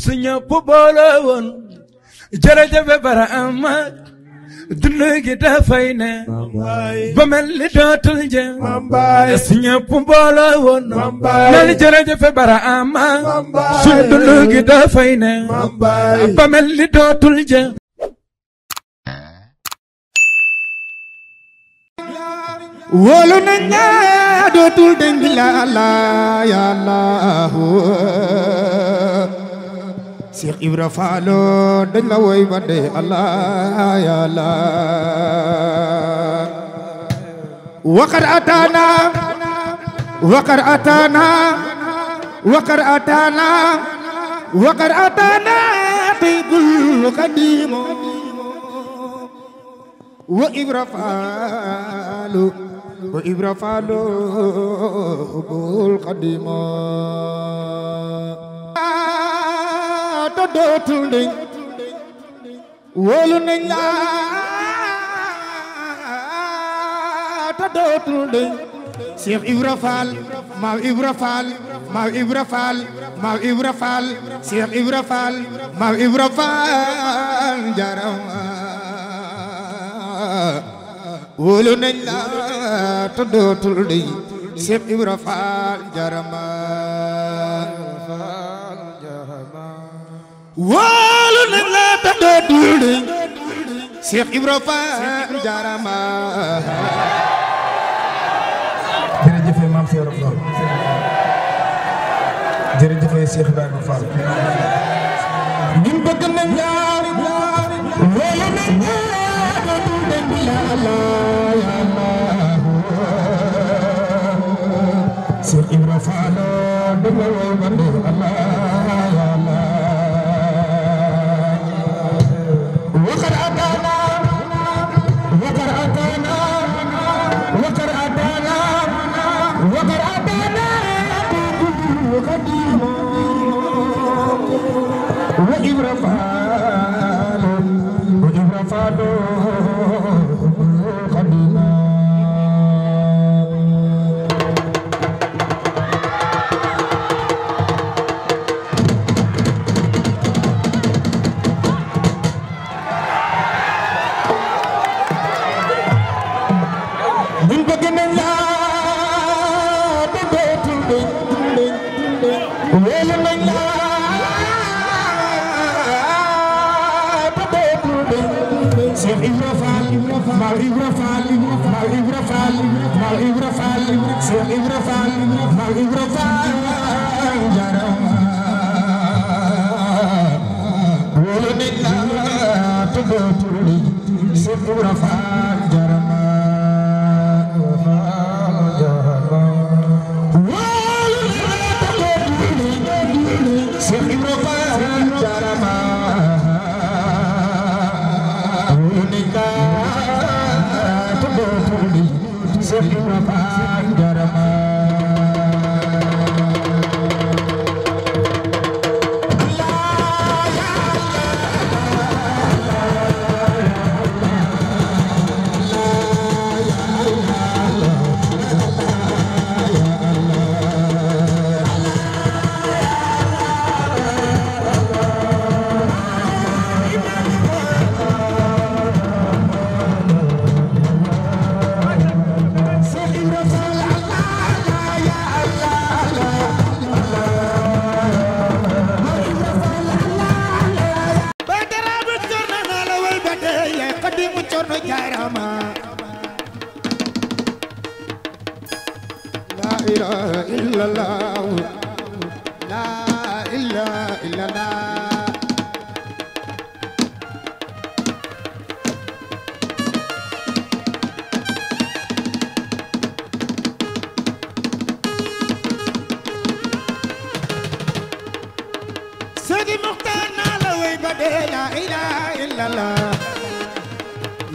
suñu boole woon jërëjëf Barama dund gi dafay ne ba mel ni dootul jëm suñu boole woon nal jërëjëf Barama suñu dund gi dafay ne ba mel ni dootul jëm wóolu nañ la dootul deñ la Allah ya Allah Cheikh Ibra Fall dañ la woy ba de Allah ya Allah waqad atana waqad atana waqad atana waqad atana tayyibul qadim wa Ibra Fall wa Ibra Fall bul qadima ta dootul deñ wóolu nañ la ta dootul deñ Cheikh Ibra Fall Maam Ibra Fall Maam Ibra Fall Maam Ibra Fall Cheikh Ibra Fall Maam Ibra Fall jarama wóolu nañ la ta dootul deñ Cheikh Ibra Fall jarama wóolu nañ la ta dootul deñ Cheikh Ibra Fall jarama jërëjëf Maam Cheikh Fall jërëjëf Cheikh Ibrahima Fall ñun bëgg nañ la wóolu nañ la Allah ya Allah Cheikh Ibra Fall dañ la woy ba de Allah ya Allah waqad atana waqad atana waqad atana waqad atana qadim wa Ibra Fall wa Ibra Fall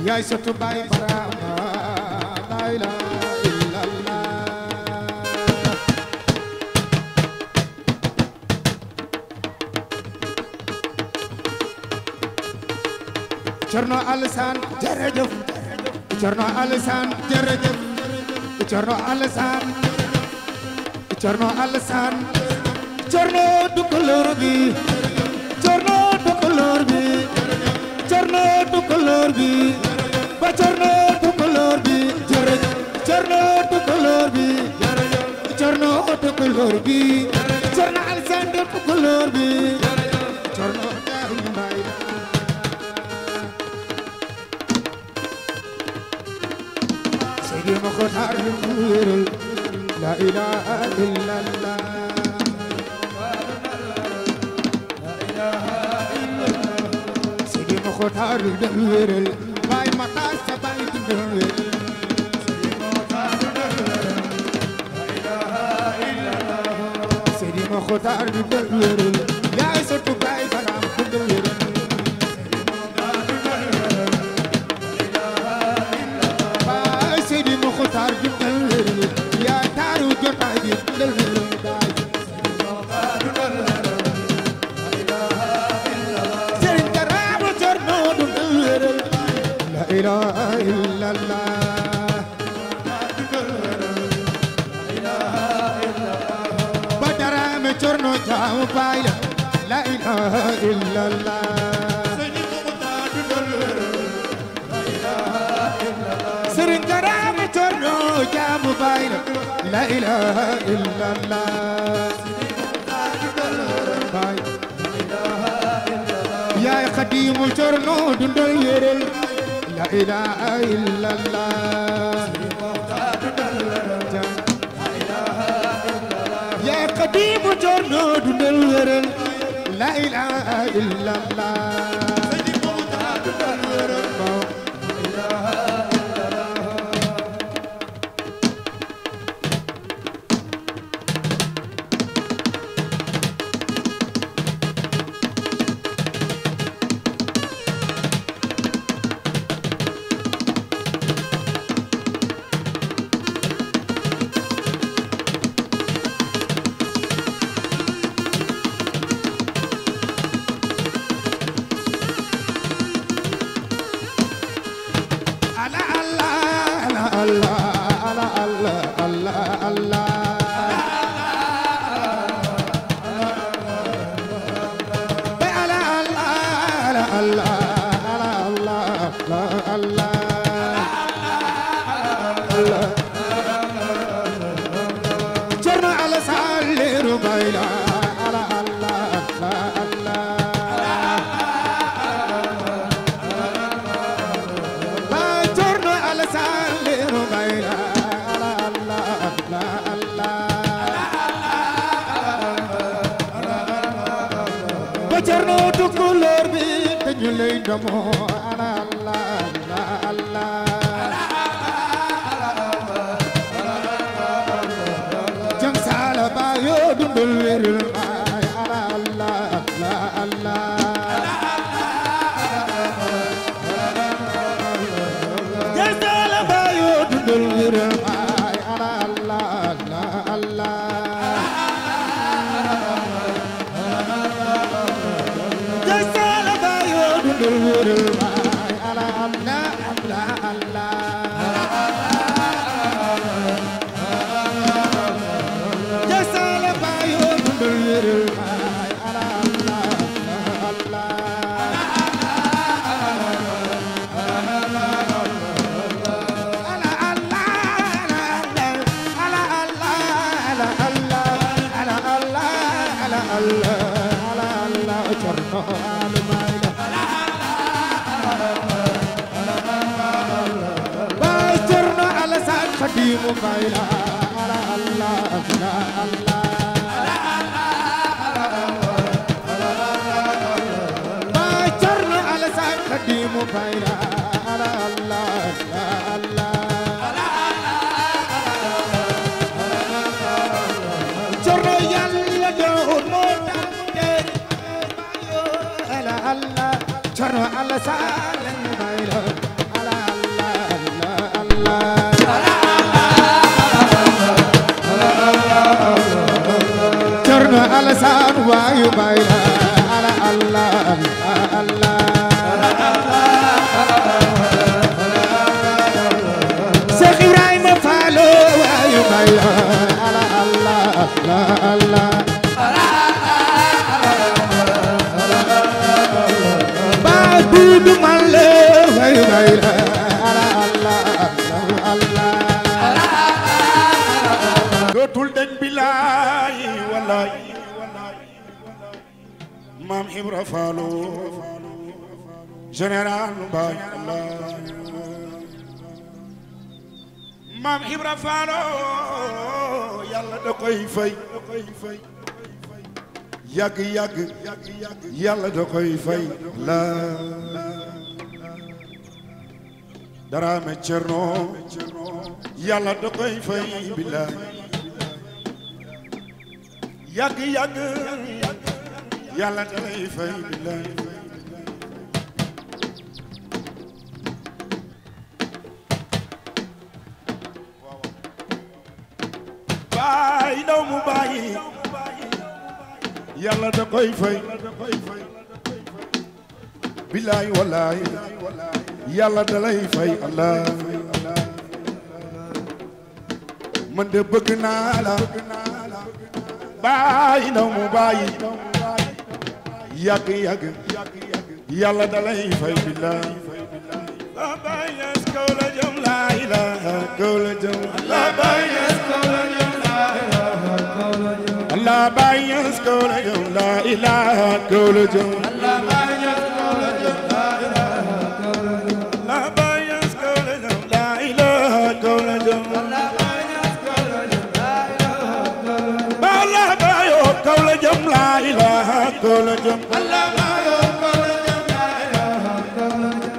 yaay sotu Baay Barama la ilaha illallah Cerno Alassane jërëjëf Cerno Alassane jërëjëf Cerno Alassane Cerno Alassane Cerno Tukulóor bi Cerno Daaru Mbaay Seydi Mokhtar wéeral la ilaha illallah Seydi Mokhtar wéeral Baay Matar sa baay dundal Seydi Mokhtar wéeral yaay sa tubaay Baraam dundal wéeral Baay Seydi Mokhtar dundal wéeral yaay taaru jotaay bi dundal wéeral daay Sëriñ Karaama Cerno dundal wéeral la ilaha illallah Badaraame Cerno jaamu baay la ilaha illallah Sëriñ Karaama Cerno jaamu baay la ilaha illallah baay yaay Xaadimu Cerno dundal wéeral la ilaha illallah yaay Xaadimu Cerno dundal wéeral la ilaha illallah Cerno Alassane Leeru Baay la Baay Cerno Alassane Leeru Baay la ba Cerno Tukulóor bi dañu lay ndamoo jam sala bayo dundal wéeral baay jam sala bayo dundal wéeral baay jam sala bayo dundal wéeral baay Baay Cerno Alassane Xaadimu Baay la Baay Cerno Alassane Xaadimu Baay la Cerno Yàlla doon moo tax Cerno Alassane Baay la Cerno Alassane waayu Baay la Seex Ibrahima Faal waayu Baay la Baay Duudu Malle waayu Baay la dootul dañ bilaay wallaay Mam Ibra Fallo général Baay Allah Mam Ibra Fallo Yàlla da koy fay yàgg Yàlla da koy fay la Daraame Cerno Yàlla da koy fay billaay yàgg Yàlla da koy fay billaay baay daw mu baay Yàlla da koy fay billaay wallaay Yàlla da lay fay Allah man de bëgg naa la baay daw mu baay yàgg Yàlla da lay fay billaay la baay yes kaw la jëm la ilaha kaw la jëm la baay yes kaw la jëm Allah baay yes kaw la jëm la ilaha kaw la jëm Allah baay yes kaw la jëm la ilaha kaw la jëm Allah baay yes kaw la jëm la ilaha kaw la jëm Allah baay yes kaw la jëm la ilaha kaw la jëm Allah baay kaw la jëm la ilaha kaw la jëm Allah baay kaw la jëm la ilaha kaw la jëm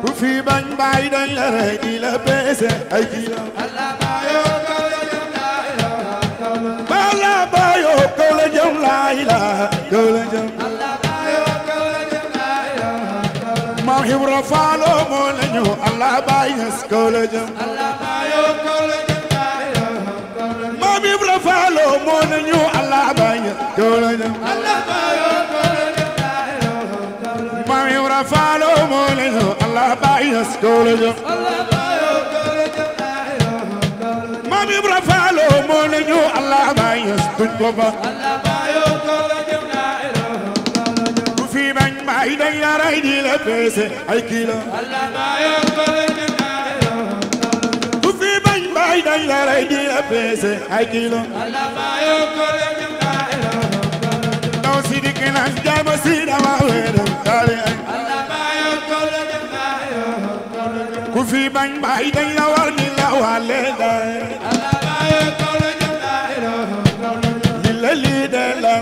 ku fi bañ baay dañ la rey di la beese ay kilo Allah baay kaw la jëm la ilaha kaw la jëm Allah baay kaw la jëm la ilaha kaw la jëm Allah baay kaw la jëm la ilaha kaw la jëm Mam Ibra Fallo moo la ñëw Allah baay yes kaw la jëm Allah baay kaw la jëm la ilaha kaw la jëm Mam Ibra Fallo moo la ñëw Allah baay yes kaw la jëm Allah baay kaw la jëm la ilaha kaw la jëm Mam Ibra Fallo moo la ñëw Allah baay yes kaw la jëm Allah baay kaw la jëm la ilaha kaw la jëm Mam Ibra Fallo moo la ñëw Allah baay yes duñ ko ba Allah baay kaw la jëm la ilaha kaw la jëm ku fi bañ baay dañ la rey di la peese ay kilo Allah baay kaw la jëm la ilaha kaw la jëm ku fi bañ baay dañ la rey di la peese ay kilo Allah baay kaw la jëm la ilaha kaw la jëm daw si di kenan jaama si dama weeram taale ay Allah baay kaw la jëm la ilaha kaw la jëm ku fi bañ baay dañ la war ni la wale daay Allah baay kaw la jëm la ilaha kaw la jëm lilla li de la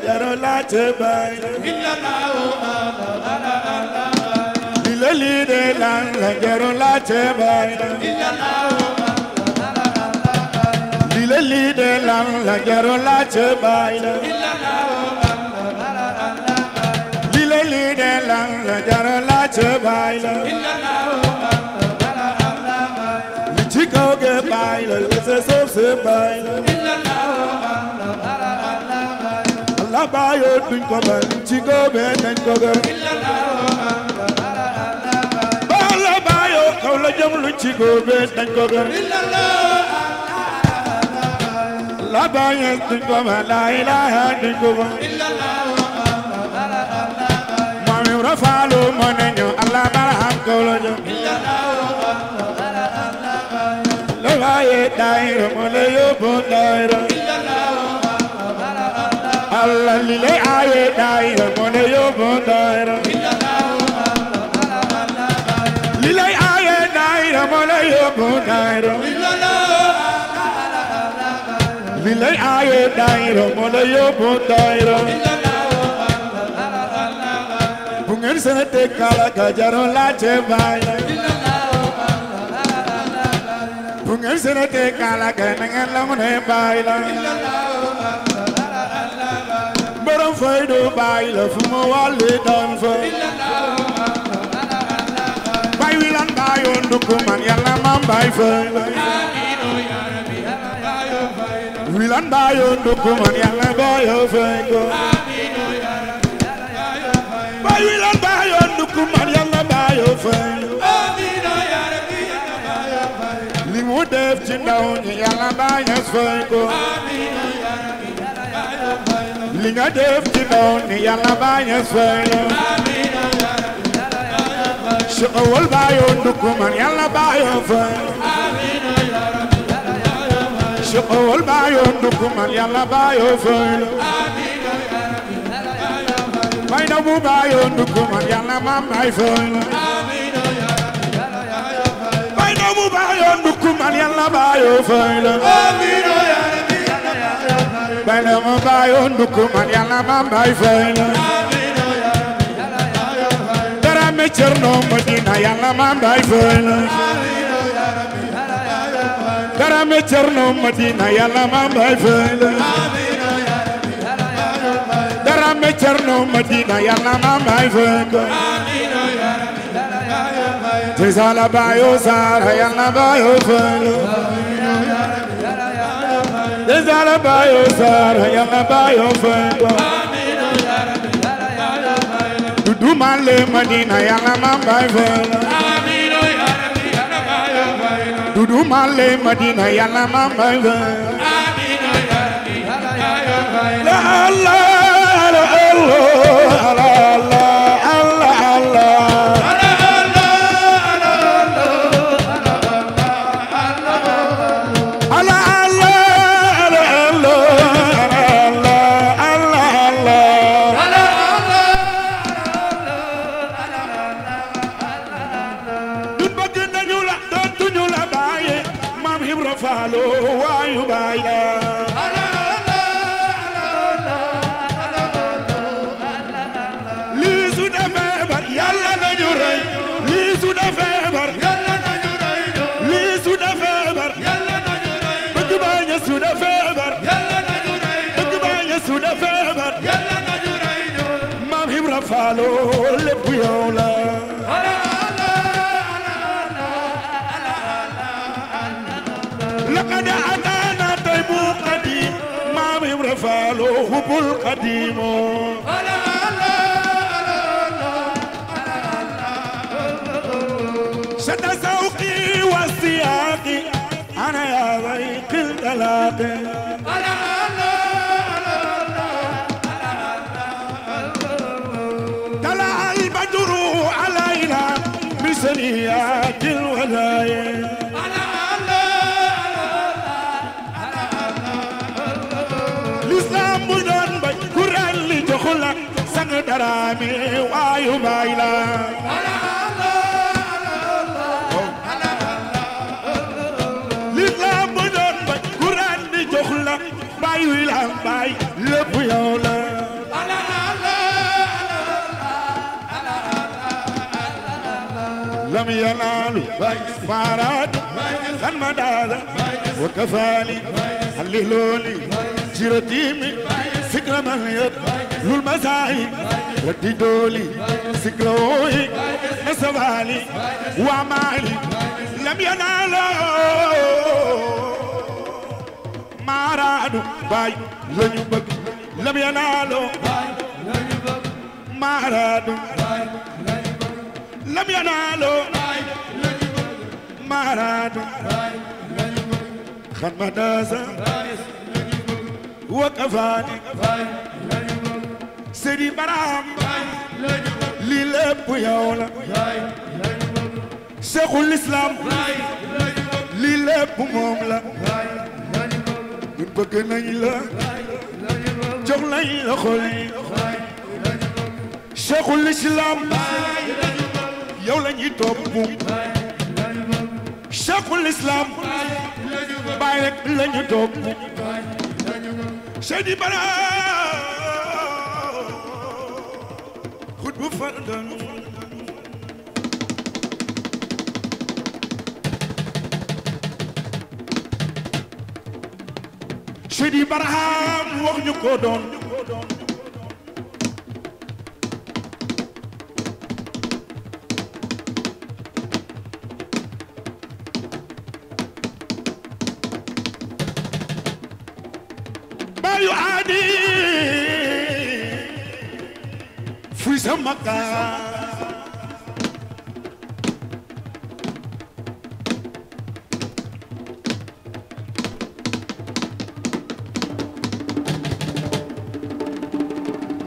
jaro la te baay illa la lilla li de la jaro la te baay illa la lilla li de la jaro la te baay illa la lilla li de la jaro la te baay illa la li ci kaw ge baay la se suuf se baay illa la Allah baay duñ ko baay ci kaw be dañ ko gër illa la Allah baay kaw la jëm lu ci kaw be dañ ko gër illa la Allah baay duñ ko baay la ilaha duñ ko baay illa la Mam Ibra Fallo moo ne ñu Allah baraham kaw la jëm illa la la waaye daayira moo la yóbbu daayira illa la Allah li lay aaye daayira moo la yóbbu daayira illa la li lay aaye daayira moo la yóbbu daayira illa la li lay aaye daayira moo la yóbbu daayira illa la bu ngeen seete kala ka jaro la te baay illa la bu ngeen seete kala ka na ngeen la mu ne baay la illa la borom fay do baay la fu mu wàlli daan fa illa la baay wilan baayo ndukku man Yàlla mam baay fay la amiin ya rabbi baayo fay la wilan baayo ndukku man Yàlla baayo fay ko amiin ya rabbi baayo fay baay wilan baayo ndukku man Yàlla baayo fay amiin ya rabbi baayo fay li mu def ci ndaw ñi Yàlla baayo fay ko amiin ya rabbi baayo fay li nga def ci ndaw ñi Yàlla baayo fay amiin ya rabbi baayo fay Cheikh baayo ndukku man Yàlla baayo fay amiin ya rabbi baayo fay Cheikh baayo ndukku man Yàlla baayo fay amiin ya rabbi baayo fay bay na mu bàyyoon dugg man yàlla ma bay fay la bay na mu bàyyoon dugg man yàlla bàyyoo fay la bay na mu bàyyoon dugg man yàlla ma bay fay la dara me Cerno Madina yàlla ma bay fay la dara me Cerno Madina yàlla ma bay fay la dara me Cerno Madina yàlla ma bay fay la te sala bayo sara yàlla bayo fay la te sala bayo sara yàlla bayo fay la Dudu Male Madina yàlla ma bay fay la Dudu Male Madina yàlla ma bay fay la Allah Allah Allah Allah Falo lépp yow la laqad ataana taybu qadim maam Ibra Falo hubul qadim shadda sawqi wa siyaqi ana ya wayqil talaqi سنيات الولاية الإسلام بدون بي قرآن اللي جخلك سنة درامي وايو بايلا الإسلام بدون بي قرآن اللي جخلك بايو إلهام باي لبو يولا لم ينالوا فاراد كان مدادا وكفالي حللولي جرتيمي فكرة من يد للمساعي رددولي سكروي نسوالي وعمالي لم ينالوا مارادو باي لن يبقى لم ينالوا مارادو لم ينالوا مارادو خان مدازا وكفاني سيدي برام للب يولا شيخ الإسلام للب موملا من بقنا إلا جغلا إلا خلي شيخ الإسلام yow la ñuy topp Cheikhul Islam baay rek la ñu topp Seydi Bara xutbu fardan Seydi Barham wax ñu ko doon يعادي في سمكة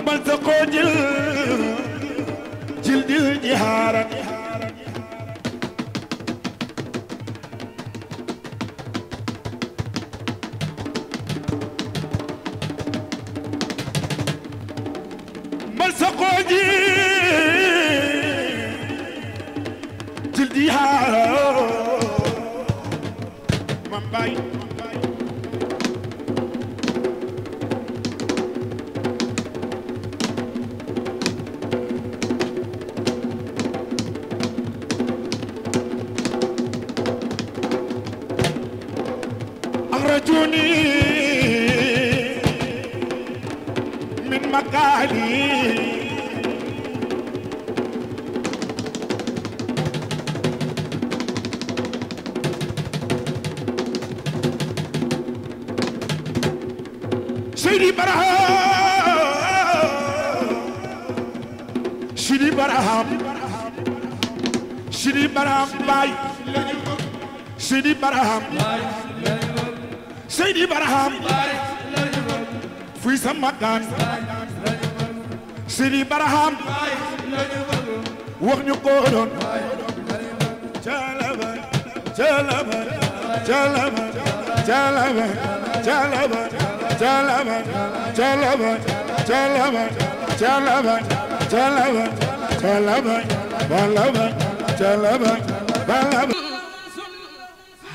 من تقول جلد الجهارة سقو baay أخرجوني من مكاني سيدي برهام سيدي برهام سيدي برهام باي سيدي برهام سيدي برهام في سمكان سيدي برهام وغني قولون جلبا جلبا جلبا جلبا جلبا جلبا جلبا جلبا جلبا جلبا جلبا جلبا جلبا جلبا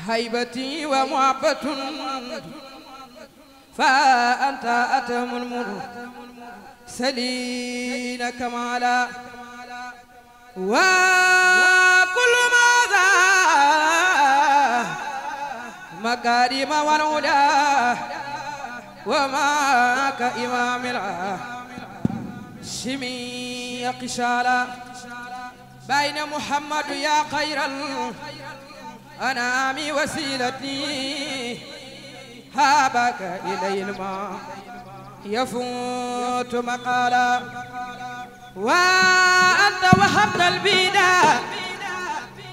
هيبتي ومحبة فأنت أتم المرسلين كمالا وكل ماذا مكارم والهدى وما كإمام الشمي قشالا بين محمد يا خير أنامي وسيلتي هابك إلي الماء يفوت مقالا وأنت وهبت البيدا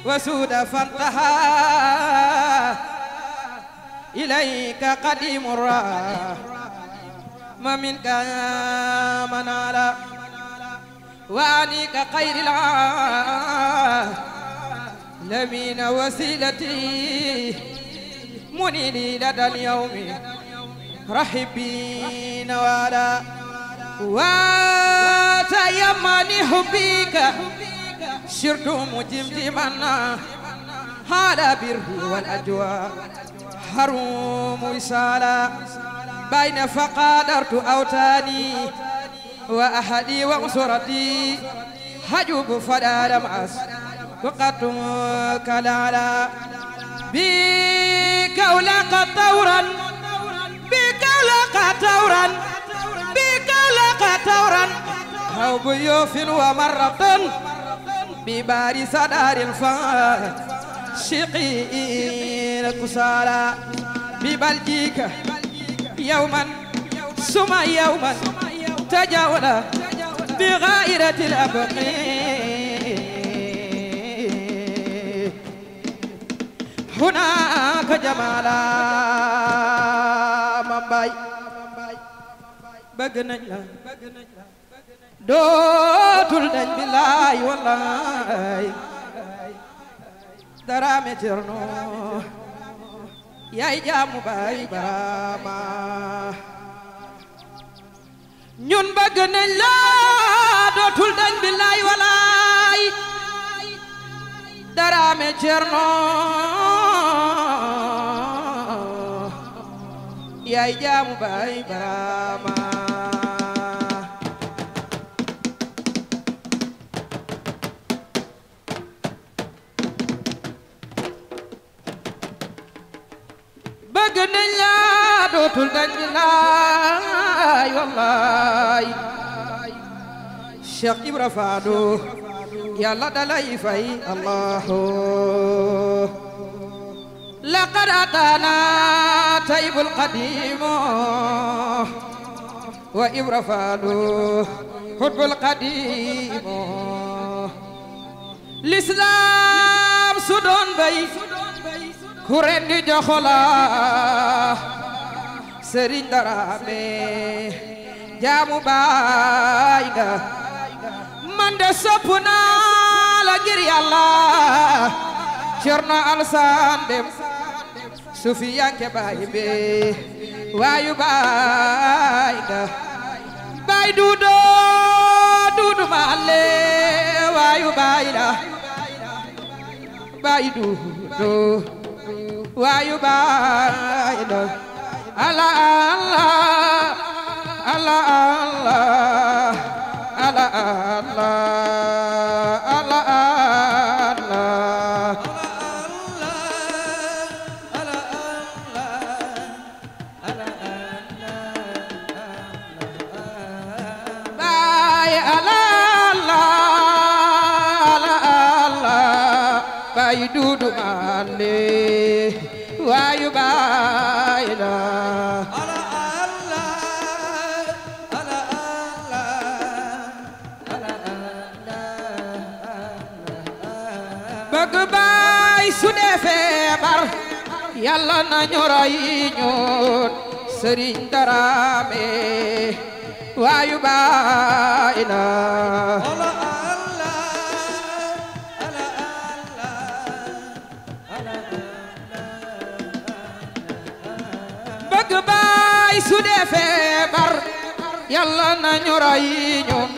وسود فانتهى إليك قديم الراه ما منك منالا وعنيك خير العالمين وسيلتي منيني لدى اليوم رحبين ولا وتيمني حبيك شرت مجمجمنا على بري والأجواء حروم وسالا بين فقادرت أوتاني وأحدي وأسرتي هجوب فلا مأس وقتك لالا بك ولق طورا بك ولق طورا بك ولق طورا أو بيوف ومرة ببارس دار الفاشقين كسالا ببلجيك يوما ثم يوما تجاولا بغائرة الأبقين هناك جمالا مباي بغنجلا دوتل دنج بالله والله درامي جرنو يا جامو باي براما ñun bëgg nañ la dootul dañ billaay walaay Daraame Cerno yaay jaamu baay Barama bëgg nañ la dootul dañ billaay wallaay Cheikh Ibra Faadu Yàlla dalay fay Allahu laqad ataana taybul qadim wa Ibra Faadu hutbul qadim l'islam su doon bay ku rendi joxola Sëriñ Daraame jaamu baay nga man de sopp naa la ngir Yàlla Cerno Alsaan Dem sufiyanke baay be waayu baay nga baay duudo duudu maale waayu baay la baay duudo waayu baay la ala Allah ala Allah ala Allah ala Allah baay ala baay dudu male waayu baay la ala Allah ala Allah ala Allah bëgg baay su dee feebar yàlla na ñoray ñoon sëriñ Daraame waayu baay la bëgg baay su dee feebar yàlla na ñu ray ñun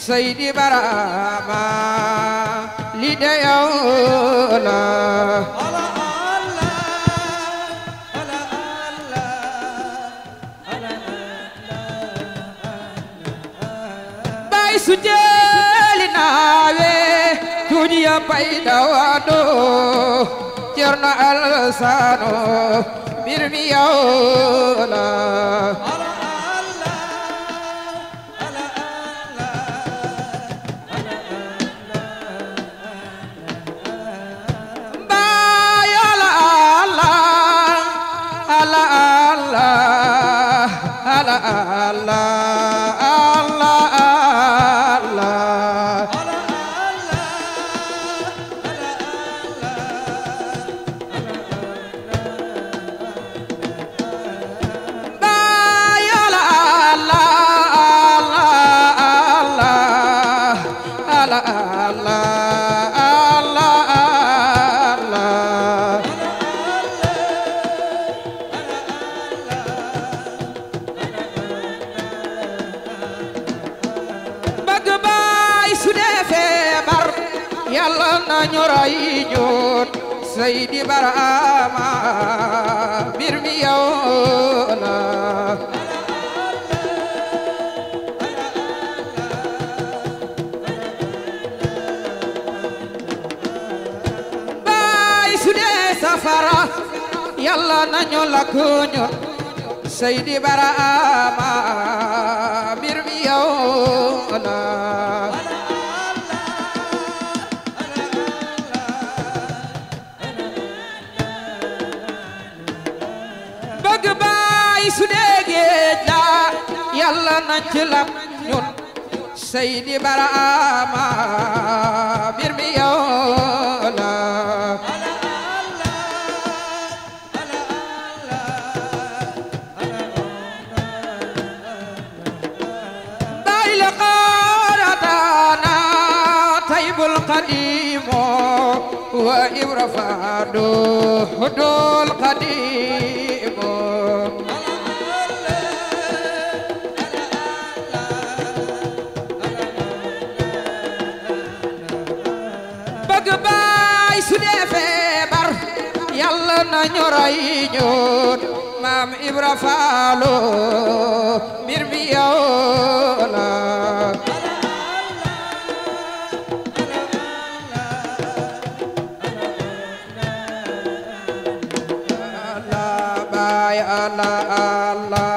Seydi Barama li de yow la ala Allah ala Allah ala baay su jeeli naawe tuuji ya pay dawado Cerno Alsano bir mi yow la ala Allah ala Allah ala Allah baay ala Allah ala Allah ala Allah yàlla na ñu ray ñun Seydi Barama mbir mi yow la baay su dee safara yàlla na ñu lakk ñun Seydi Barama mbir mi yow la bëgg baay su dee géej la yàlla nañ ci lam ñun Seydi Barama mbir mi yow la baay la qaratana taybul qadimo wa ibra fado hudul qadimo bëgg baay su dee feebar yàlla na ñu ray ñun maam Ibra Faalo mbir mi yow la baay Allah Allah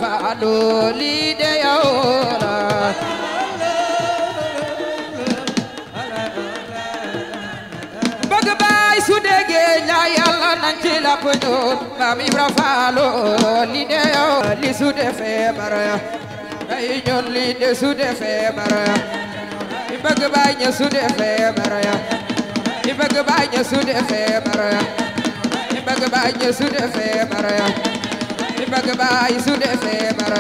Faado lii de yow la bëgg baay su dee géej la yàlla nañ ci lakk ñun Maam Ibra Faal li de yow li su de feebar ay ñun li de su de feebar i bëgg baay ña su de feebar i bëgg baay ña su de feebar i bëgg baay ña su de feebar i bëgg baay su de feebar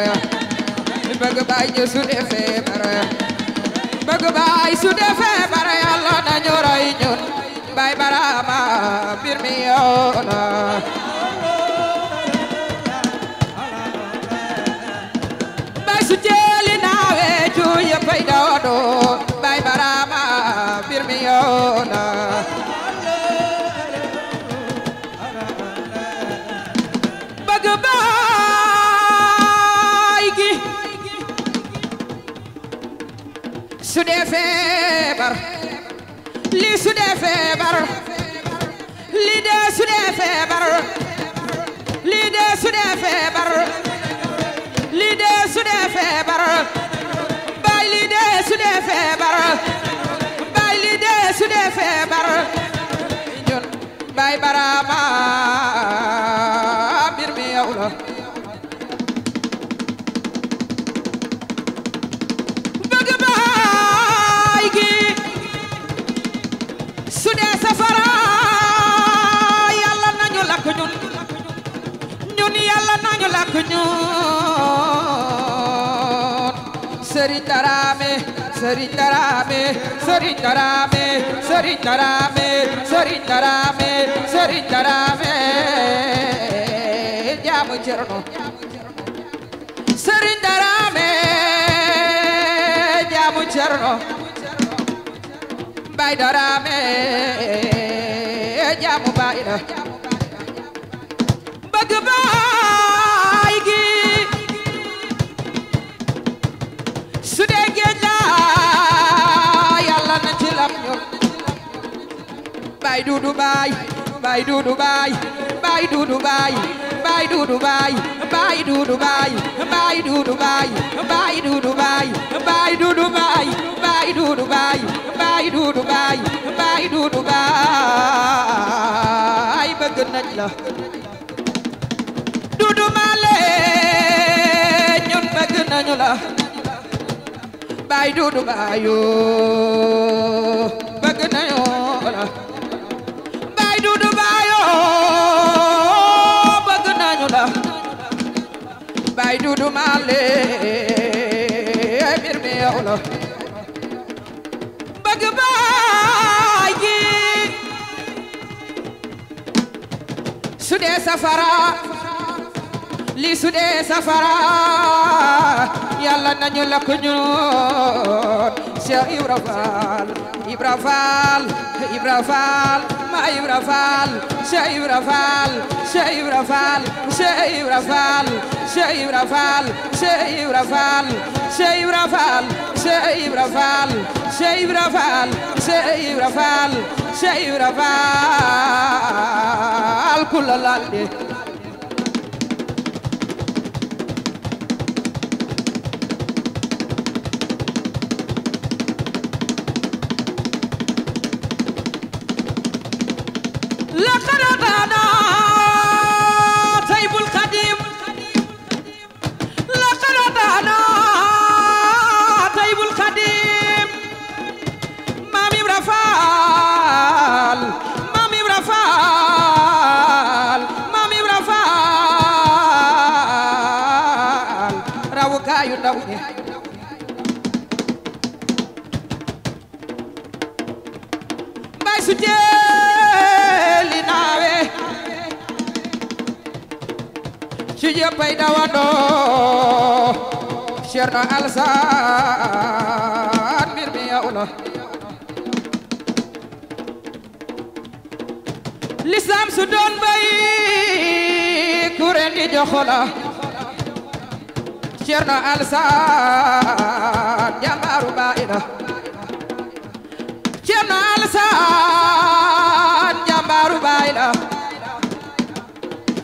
i bëgg baay ña su de feebar bëgg baay su de feebar Yàlla nañu roy ñun Baay Barama mbir mi yow la baay su jeeli naawe cu yëppay dawado Baay Barama mbir mi yow la bëgg baay gi su dee feebar lii su dee feebar lii dee su dee feebar lii dee su dee feebar lii dee su dee feebar baay lii dee su dee feebar baay lii dee su dee feebar ñun Baay Barama mbir mi yow la bëgg baay gi su dee safara Yàlla nañu lakk ñun Yàlla nañu lakk ñun Sëriñ Darame Sëriñ Darame Sëriñ Darame Sëriñ Darame Sëriñ Darame Sëriñ Darame jaamu Cerno Sëriñ Darame jaamu Cerno Baay Darame jaamu baay la bëgg baay gi su dee géej la Yàlla na ci lam ñun Baay Duudu Baay Baay Duudu Baay Baay Duudu Baay Baay Duudu Baay Baay Duudu Baay Baay Duudu Baay Baay Duudu Baay Baay Duudu Baay Baay Duudu Baay Baay Duudu Baay Baay Duudu Baay bëgg nañ la Duudu Maale ñun bëgg nañu la Baay Duudu Baay yoo bëgg nañu la Baay Duudu Baay yoo bëgg nañu la Baay Duudu Maale mbir mi yow la bëgg baay gi su dee safara lii su dee safara Yàlla nañu lakk ñun Cheikh Ibra Fall Ibra Fall Ibra Fall ma Ibra Fall Cheikh Ibra Fall Cheikh Ibra Fall Cheikh Ibra Fall Cheikh Ibra Fall Cheikh Ibra Fall Cheikh Ibra Fall Cheikh Ibra Fall Cheikh Ibra Fall Cheikh Ibra Fall Cheikh Ibra Fall kula lalde yu ndaw ñi Baay su jeeli naawe ci jëppay dawandoo Cerno Alsaan mbir mi yow la lislaam su doon bay kuréel di joxola Cerno Alsaan jàmbaaru baay la Cerno Alsaan jàmbaaru baay la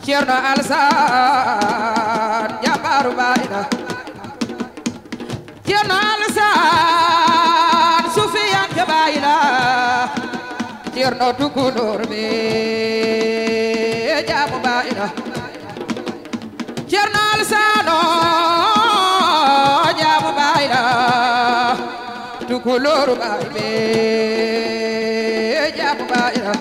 Cerno Alsaan jàmbaaru baay la Cerno Alsaan sufiyanke baay la Cerno Tukulóor be jàmm baila Cerno Alsano jaamu baila tukulóor baay be jaamu baila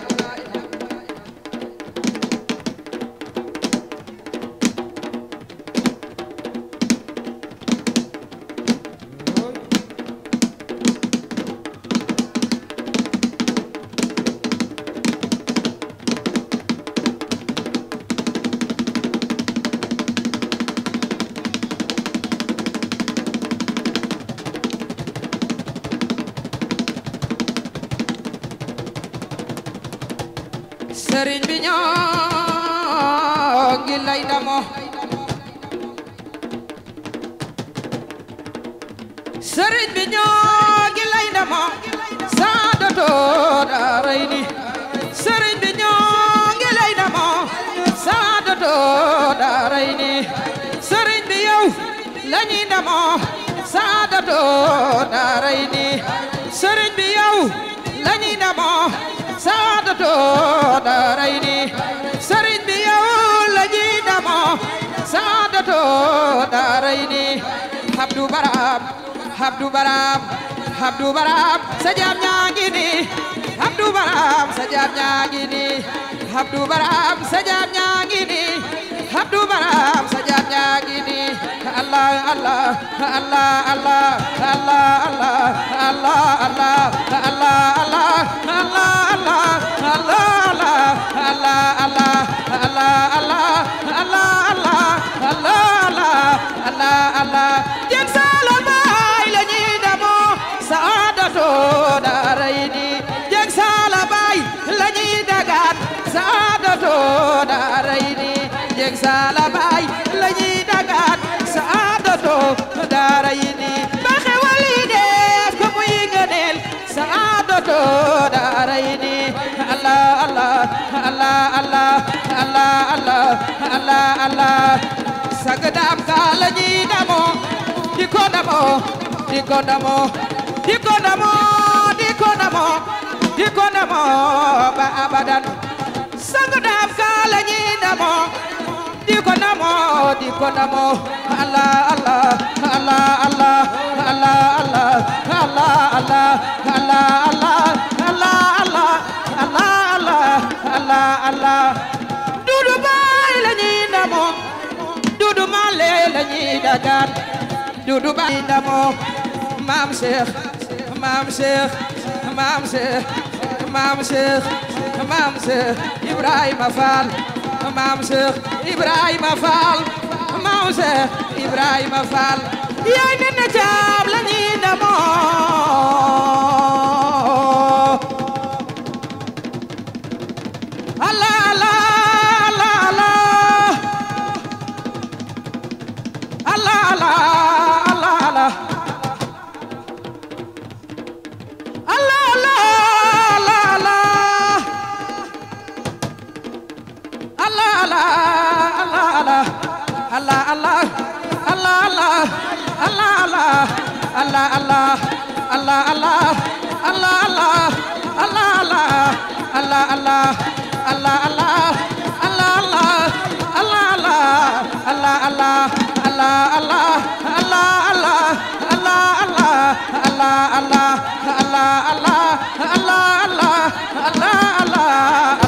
Sëriñ bi ñoo ngi lay ndamoo Sëriñ bi ñoo ngi lay ndamoo Saadatu Daarayni Sëriñ bi ñoo ngi lay ndamoo Saadatu Daarayni Sëriñ bi yow lañuy ndamoo Saadatu Daarayni Sëriñ bi yow lañuy ndamoo Saadatu Daarayni Sëriñ bi yow lañuy ndamoo Saadatu Daarayni Abdou Baram Abdou Baram Abdou Baram sa jaam ñaa ngi ni Abdou Baram sa jaam ñaa ngi ni Abdou Baram sa jaam ñaa ngi ni Abdou Baram sa jaam ñaa ngi ni Allah Allah Allah Allah Allah Allah Allah Allah Allah Allah Allah Allah Allah Allah jeng sala baay la ñuy ndamoo Saadatu Daarayni jeng sala baay la ñuy dagaan Saadatu Daarayni jeng sala baay la ñuy dagaan Saadatu Daarayni ba xewal yi def ko muy ngëneel Saadatu Daarayni Allah Allah Allah Allah Allah Allah Allah Allah sagdam ka la ñuy ndamoo di ko ndamoo di ko ndamoo di ko ndamoo di ko ndamoo di ko ndamoo ba abadan sagdam ka la ñuy ndamoo di ko ndamoo di ko ndamoo Allah Allah Allah Allah Allah Allah Allah Allah Allah Allah Allah Allah Allah Allah Allah Dudu Baay la ñuy ndamoo Dudu Male la ñuy dagaan Dudu Baay ndamoo Maam Cheikh Maam Cheikh Maam Cheikh Maam Cheikh Maam Cheikh Ibrahima Fall Maam Cheikh Ibrahima Fall Maam Cheikh Ibrahima Fall yaay ne na caab la ñuy ndamoo Allah Allah Allah Allah Allah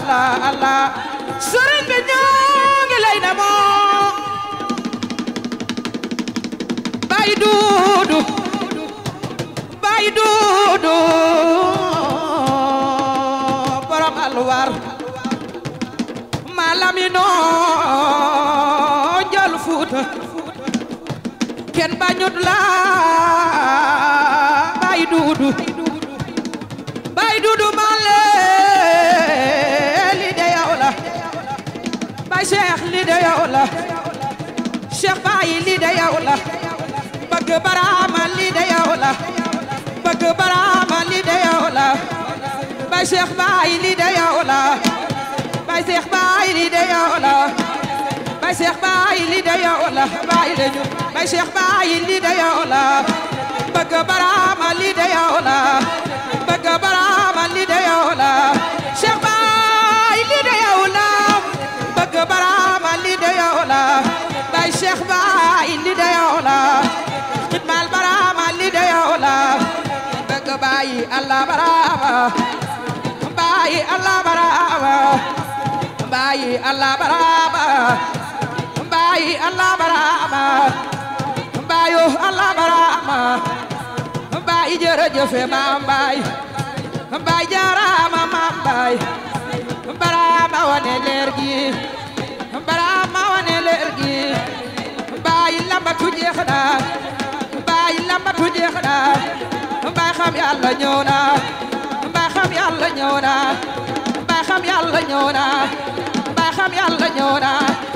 Allah Allah Sëriñ bi ñoo ngi lay ndamoo Baay Duudu Baay Duudu borom alwar malamino jël Fuuta kenn bañut la Baay Duudu Baay Duudu male li de yow la Baay Cheikh li de yow la Cheikh Baay li de yow la bëgg Barama li de yow la bëgg Barama li de yow la Baay Cheikh Baay li de yow la Baay Cheikh Baay li de yow la Baay Cheikh Baay li de yow la Baay de ñu Baay Cheikh Baay li de yow la bëgg Barama li de yow la bëgg Barama li de yow la Cheikh Baay li de yow la bëgg Barama Baay Allah barama Baay Allah barama Baay Allah barama Baayu Allah barama Baay jërëjëf Maam Baay Baay jaaraama Maam Baay barama wane leer gi barama wane leer gi Baay lambatu jeex na Baay lambatu jeex na Baay xam Yàlla ñëw na Baay xam Yàlla ñëw na Baay xam Yàlla ñëw na Baay xam Yàlla ñëw na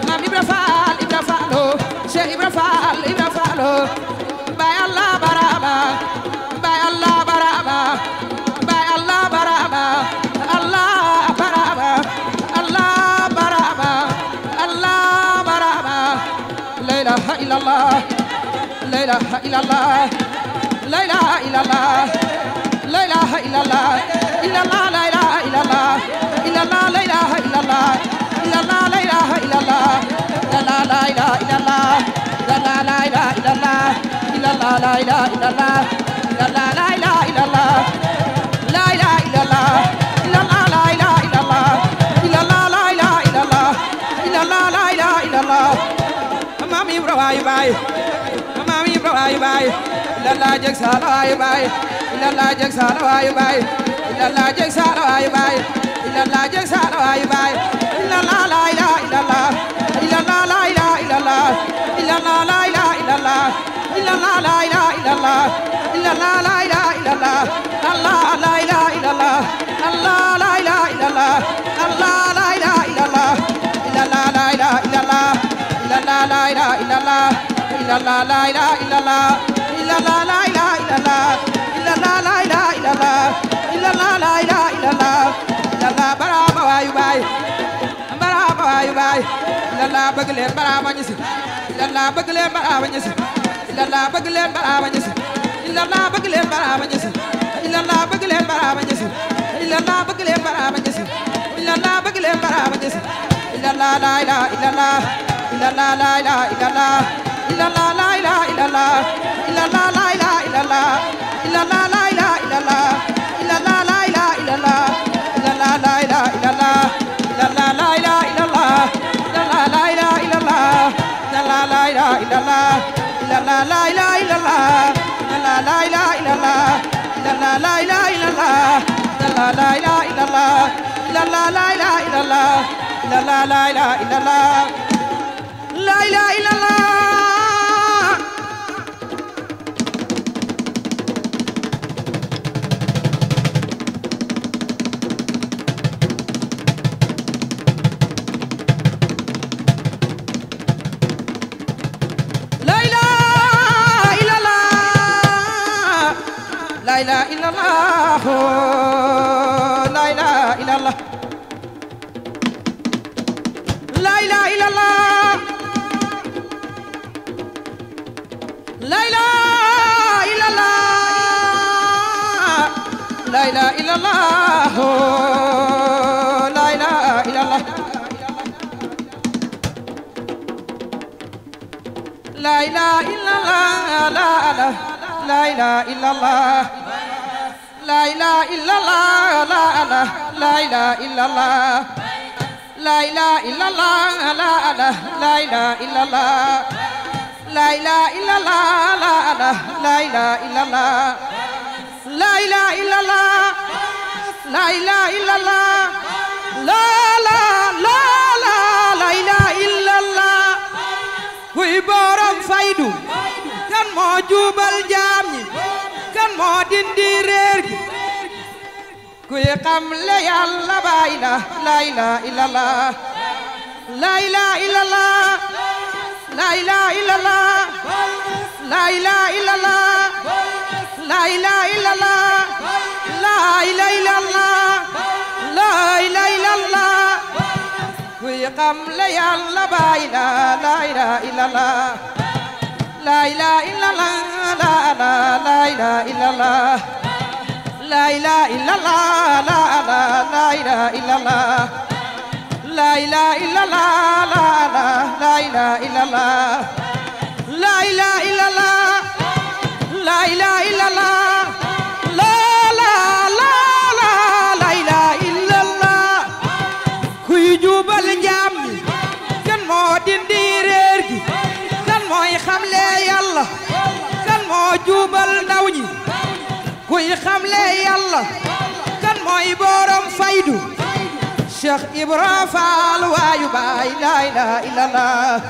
Maam Ibra Faal Ibra Faalo Cheikh Ibra Faal Ibra Faalo Baay Allah barama Baay Allah barama Baay Allah barama Allah barama Allah barama Allah barama La ilaha illallah La ilaha illallah La ilaha illallah La ilaha illallah illallah la ilaha illallah illallah la ilaha illallah illallah la ilaha illallah illallah la ilaha illallah illallah la ilaha illallah illallah la ilaha illallah illallah la ilaha illallah la ilaha illallah illallah la ilaha illallah illallah la ilaha illallah illallah la ilaha illallah Maam Ibra waay baay Maam Ibra waay baay illallah jeg sala waay baay illallah jeg sala waay baay illallah jeg sala waay baay illallah jeg sala waay baay illallah la ilaha illallah illallah la ilaha illallah illallah la ilaha illallah illallah la ilaha illallah illallah la ilaha illallah Allah la ilaha illallah Allah la ilaha illallah Allah la ilaha illallah illallah la ilaha illallah illallah la ilaha illallah illallah la ilaha illallah illallah la ilaha illallah illallah la ilaha illallah illallah la ilaha illallah illallah barama waay baay barama waay baay illallah bëgg leen barama ñi si illallah bëgg leen barama ñi si illallah bëgg leen barama ñi si illallah bëgg leen barama ñi si illallah bëgg leen barama ñi si illallah bëgg leen barama ñi si illallah bëgg leen barama ñi si illallah la ilaha illallah illallah la ilaha illallah illallah la ilaha illallah illallah la ilaha illallah illallah la ilaha illallah illallah la ilaha illallah illallah la ilaha illallah illallah la ilaha illallah illallah la ilaha illallah illallah la ilaha illallah illallah la ilaha illallah illallah la ilaha illallah illallah la ilaha illallah illallah la ilaha illallah illallah la ilaha illallah illallah la ilaha illallah la ilaha illallah La ilaha illallah La ilaha illallah La ilaha illallah La ilaha illallah La ilaha illallah La ilaha illallah La ilaha illallah La ilaha illallah La ilaha illallah La ilaha illallah La ilaha illallah La ilaha illallah La ilaha illallah La ilaha illallah La ilaha illallah La ilaha illallah La ilaha illallah kuy borom faydu kan moo jubal jaam ñi kan moo dindi réer gi kuy xam le Yàlla baay la ilaha illallah la ilaha illallah la ilaha illallah la ilaha illallah la ilaha illallah la ilaha illallah la ilaha illallah kuy xam le Yàlla baay la ilaha illallah La ilaha illallah la ilaha illallah La ilaha illallah la ilaha illallah La ilaha illallah la ilaha illallah La ilaha illallah La ilaha illallah La xamle yàlla kan mooy borom faydu Cheikh Ibra Fall waayu baay la ilaha illallah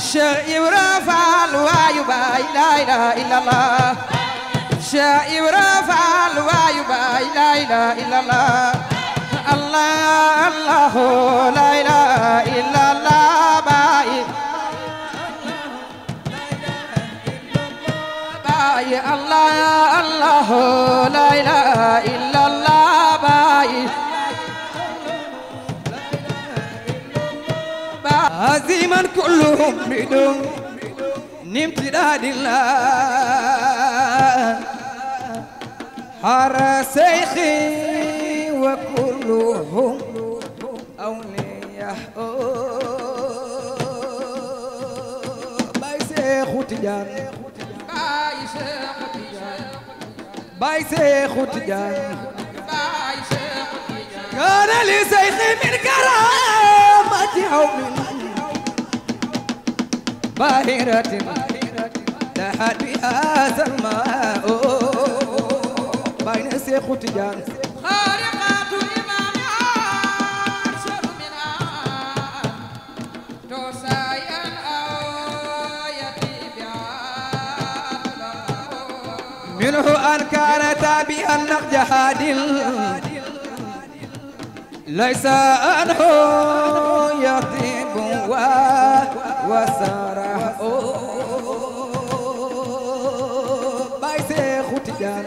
Cheikh Ibra Fall waayu baay la ilaha illallah Cheikh Ibra Fall waayu baay la ilaha illallah Allah Allah la ilaha illallah baay baay Allah Allah la ilaha illallah baay عزيما كلهم بدون امتداد الله حار سيخي وكلهم أولياء باي شيخ تجان باي شيخ تجان باي شيخ تجان باي شيخ تجان كان لشيخي من كرامة يوم باهرة لحد بها الماء بين شيخ تجان خارقات الإمام أرشد منها توسايا الآية منه أن كان تابعا نقجهاد ليس أنه يطيب وسرح باي شيخ تجان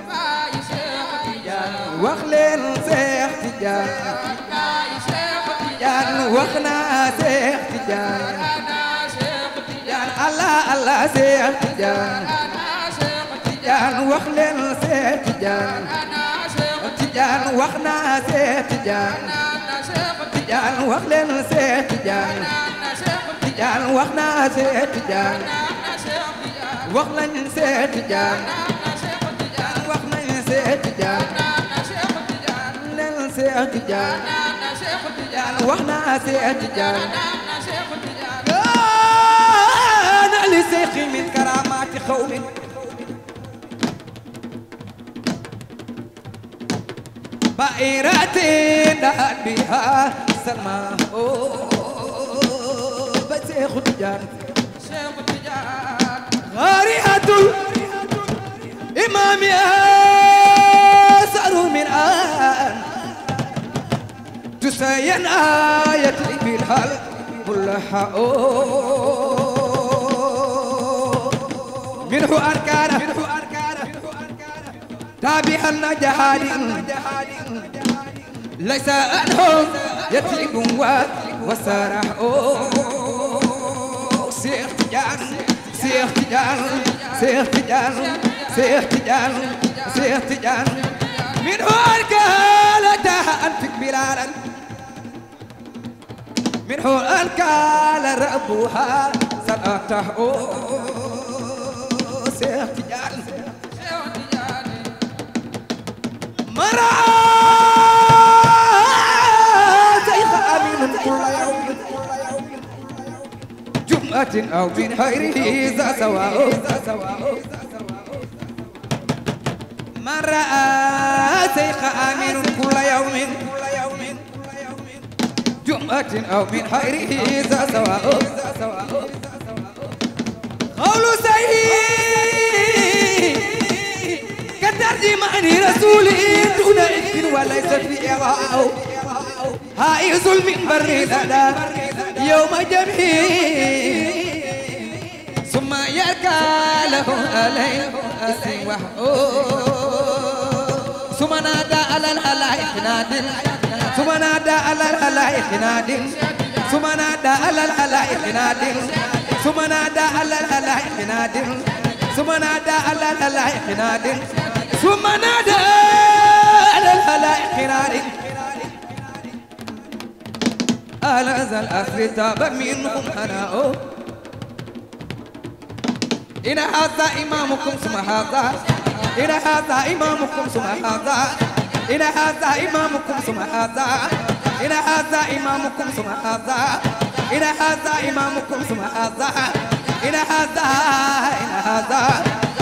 باي شيخ تجان وخلين شيخ تجان باي شيخ تجان وخنا شيخ تجان انا شيخ تجان الله الله شيخ تجان انا شيخ تجان وخلين شيخ تجان انا شيخ تجان وخنا شيخ تجان انا شيخ تجان وخلين شيخ تجان Tijaan wax naa Seex Tijaan wax nañ Seex Tijaan wax nañ Seex Tijaan nen Seex Tijaan wax naa Seex Tijaan kaana li Seexi min karaamaati qawmin baa'iratin dahat bihaa salmaa شيخ تجان شيخ تجان غارئة الإمام أسأل من آن تسين آية بالحل كلها منه أركان تابعا جهاد ليس أنهم يتلب وسرح Seex Tijaan Seex Tijaan Seex Tijaan Seex Tijaan Seex Tijaan من أركالتها أنفق بلالا من أركال ربها صلاته Seex Tijaan مرا شيخ أمين كل يوم أو من خيره ذا سواء من رأى شيخ آمين كل يوم جمعة أو من خيره ذا سواء قول سيد كترجمان رسول دون إذن وليس في إغاء هائز المنبر لدى يوم جمعه ثم يركى له عليه اسمه ثم نادى على الخلائق نادٍ ثم نادى على الخلائق نادٍ ثم نادى على الخلائق نادٍ ثم نادى على الخلائق نادٍ ثم نادى على الخلائق نادٍ ثم نادى على الخلائق نادٍ على ذا الأصل تاب منهم أنا إن هذا إمامكم ثم هذا إن هذا إمامكم ثم هذا إن هذا إمامكم ثم هذا إن هذا إمامكم ثم هذا إن هذا إمامكم ثم هذا إن هذا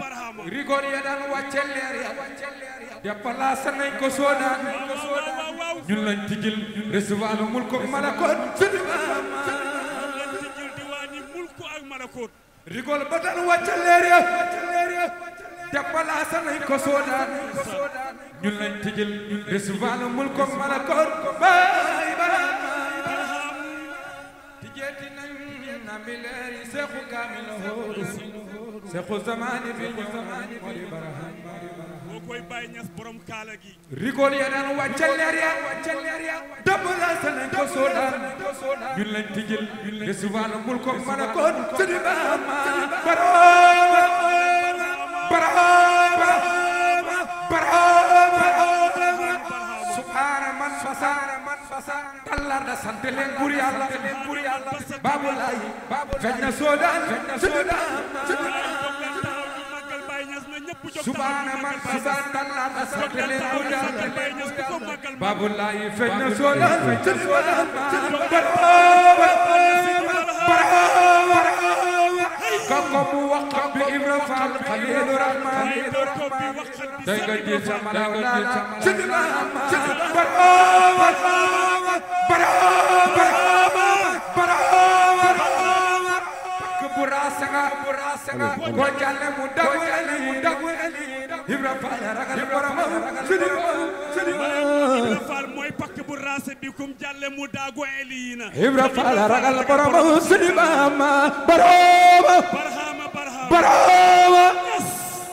barhama rigol ya daan wàcce leer ya déplacé nañ ko soodaan ñun lañ tijil recevoir le mulku malakot diwaani mulku ak malakot rigol ba daan wàcce leer ya déplacé nañ ko soodaan ñun lañ tijil recevoir le mulku malakot bay barham tijeeti nañ na mi leer yi seexu kaamil seexu zamaani bi ñëw mori barham boo koy Baay Ñas borom kaala gi rigol ya daan wàcce leer ya déplacé nañ ko soodaan ñun lañ tijil recevoir le mulku malakot sidi bama subhaana man fasaan tallar da sant leen bur yàlla Babou Laye feeñ na soodaan subhaana man fasaan tallar da sant leen bur yàlla Babou Laye feeñ na soodaan koko bu wax bi Ibra Fall Xaliilu Rahmaan day nga jël sama law la bu raasanga ko jalle mu dagu Ibra Fall ragal borom Ibra Fall mooy pakk bu raase bi kum jalle mu dagu eliina Ibra Fall ragal borom sidi bama barhama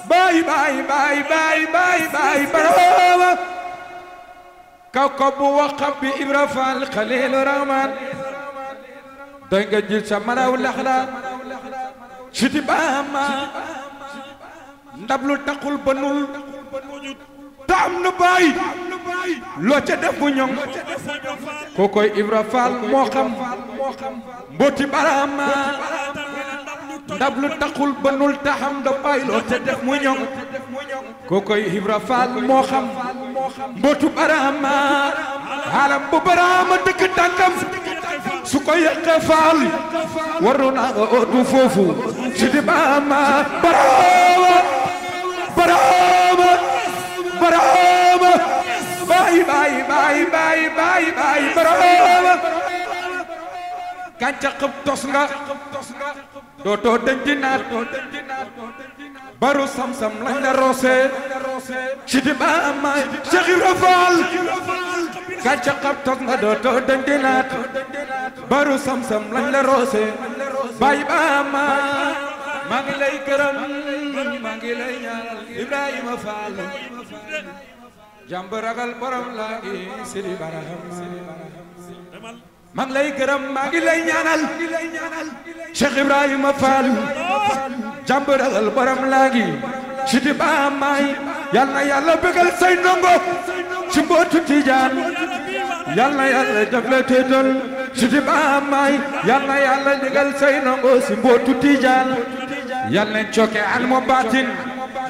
bay barhama kaw ko bu wax bi Ibra Fall Xaliilu Rahmaan doy nga jël sa maraw laxla sidi bama ndab lu taxul banul ta am na bay loo ca def bu ñoŋ ko koy Ibra Fall moo xam mbooti barama ndab lu taxul banul taxam da bay loo ca def mu ñoŋ ko koy Ibra Fall moo xam mbootu barama halam bu barama dëkk tànkam su ko yàqee Fall waru naa nga ootu foofu sidi bama barama bay barama gàncax tos nga dootoo denc naat baru sam-sam lañ la roose sidi bama Cheikh Ibra Fall gàncax tos nga dootoo denc naat baru sam-sam lañ la roose bay bama maa ngi lay gërëm maa ngi lay ñaanal Ibrahima Fall jàmb ragal borom laa ngi sidi baraham maa ngi lay gërëm maa ngi lay ñaanal Cheikh Ibrahima Fall jàmb ragal borom laa ngi sidi baamaay yal na yàlla bëggal say ndongo ci mbootu Tijaan yal na yàlla def la teetal sidi baamaay yal na yàlla digal say ndongo ci mbootu Tijaan yal nañ cooke an mo baatin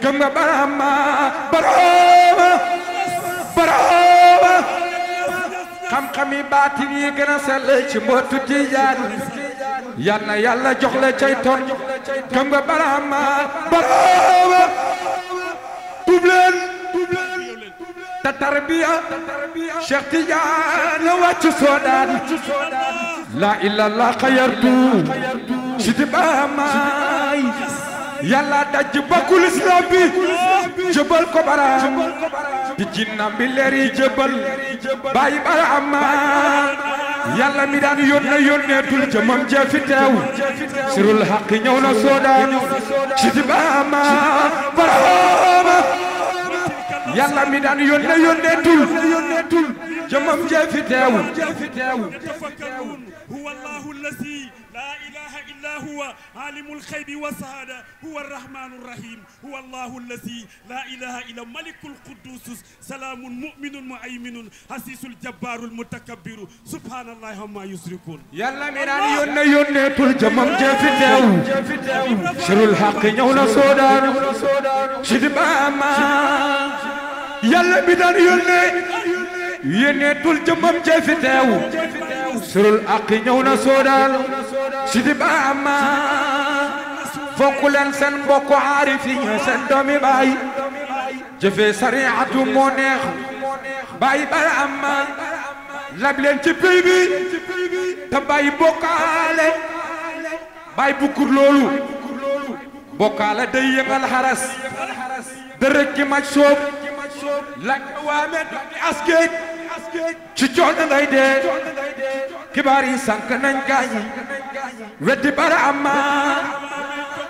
gëm nga barama xam-xami baatin yi gën a sell ci mbootu Tijaan yal na yàlla jox la cay ton gëm nga barama tubleen ta tarbiya Cheikh Tidiane wàcc soodaan la ilallah xayartu sidi baamaay yàlla daj bakkul islam bi jëbal ko baraam di jinnam bi leer yi jëbal bàyyi baraama yàlla mi daan yónneetul jëmam jeefi teew sirul xaq ñëw na soodaan sidi baama baraama yàlla mi daan yónneetul jëmam jeefi teew huwa allahu allazi la ilaha illa huwa alimul xaybi wa sahada huwa arrahmanu rahim huwa allahu allazi la ilaha illa malikul quddus salamun mu'minun mu'ayminun hasisul jabbarul mutakabbiru subhanallahi amma yusrikun yàlla mi daan yónneetul jëmam jeefi teew sirul xaq ñëw na soodaan sidi baama yàlla mi daan yónneetul jëmam jeefi teew sirul xaq ñëw na soodaan sidi baama fonku leen seen mbokku aarif yi ñooy seen doomi baay jëfee sariatu moo neex baay bara amma lab leen ci pey bi te baay bokkaale baay bukkur loolu bokkaale day yëngal xaras dërëj ki maj soob lak waame dooni askeej ci coono ngay dee kibaar yi sànk nañ gaañi weddi bara amma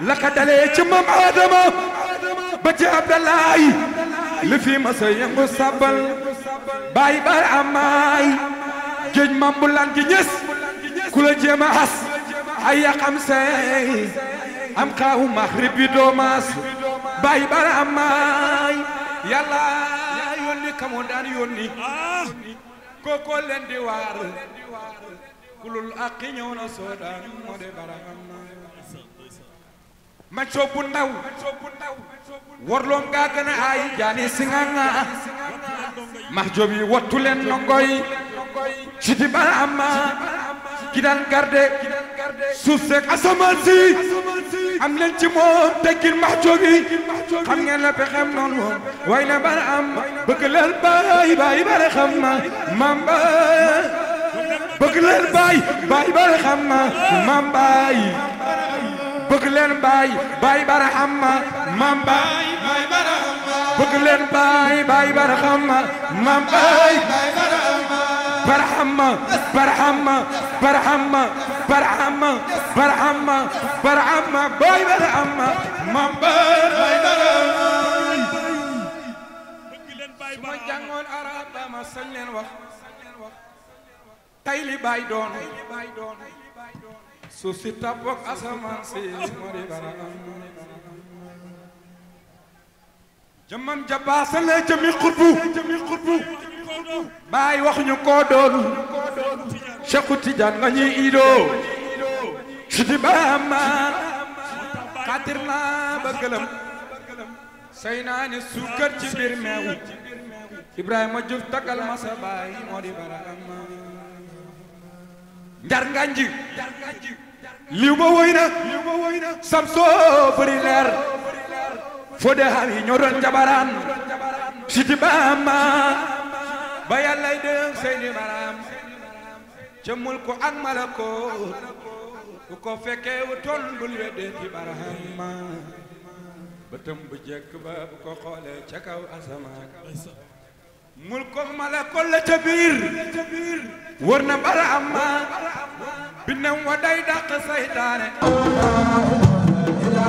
la ka dalee ci mam Adama ba ci Abdalaay li fi ma sa yëngu sabal baay bara amaay géej mambulan gi ñës ku la jéem a xas ay yaqam sey am xaawu maxrib bi doomaas baay bara amaay yàlla yónni kamu daan yónni kooko leen di waar kulul aqi ñëw na soodaan moo de bara amaay ma coobu ndaw warloom gaa gën a ay jaani singanga max joob yi wattu leen nongoy ci di bara amma ki daan garde suuf seeg asamaan si am leen ci moom teggil max joob yi xam ngeen la pexem noonu way na bara am bëgg leen baay baay bare xam ma mam baay bëgg leen baay baay bare xam ma mam baay bëgg leen baay baay bara xam ma mam baay bëgg leen baay baay bara xam ma mam baay barahama barahama barahama barahama barahama barahama baay barahama mam baay su ma jàngoon arab ma sañ leen wax tay li baay doon suuf si tabok asamaan si moo di bara jëmmam jabaasale jëmi xutbu baay waxuñu koo doonu Cheikhu Tijaan nga ñuy idoo siti baama xaatir naa ba gëlëm say naa ni suukar ci biir meew Ibrahima Juuf tagal ma sa baay moo di bara njar nganji liw ba woy na sam soo bëri leer fo de xam yi ñoo doon jabaraan siti baama ba yàllay dëng seyni baram jëmmul ko ak malakoot ku ko fekkee wu toll bul weddee ci barahama bëtam bu jekk ba bu ko xoolee ca kaw asamaan mul ko malakoot la ca biir wër na barahama binam wa day dàq saytaane la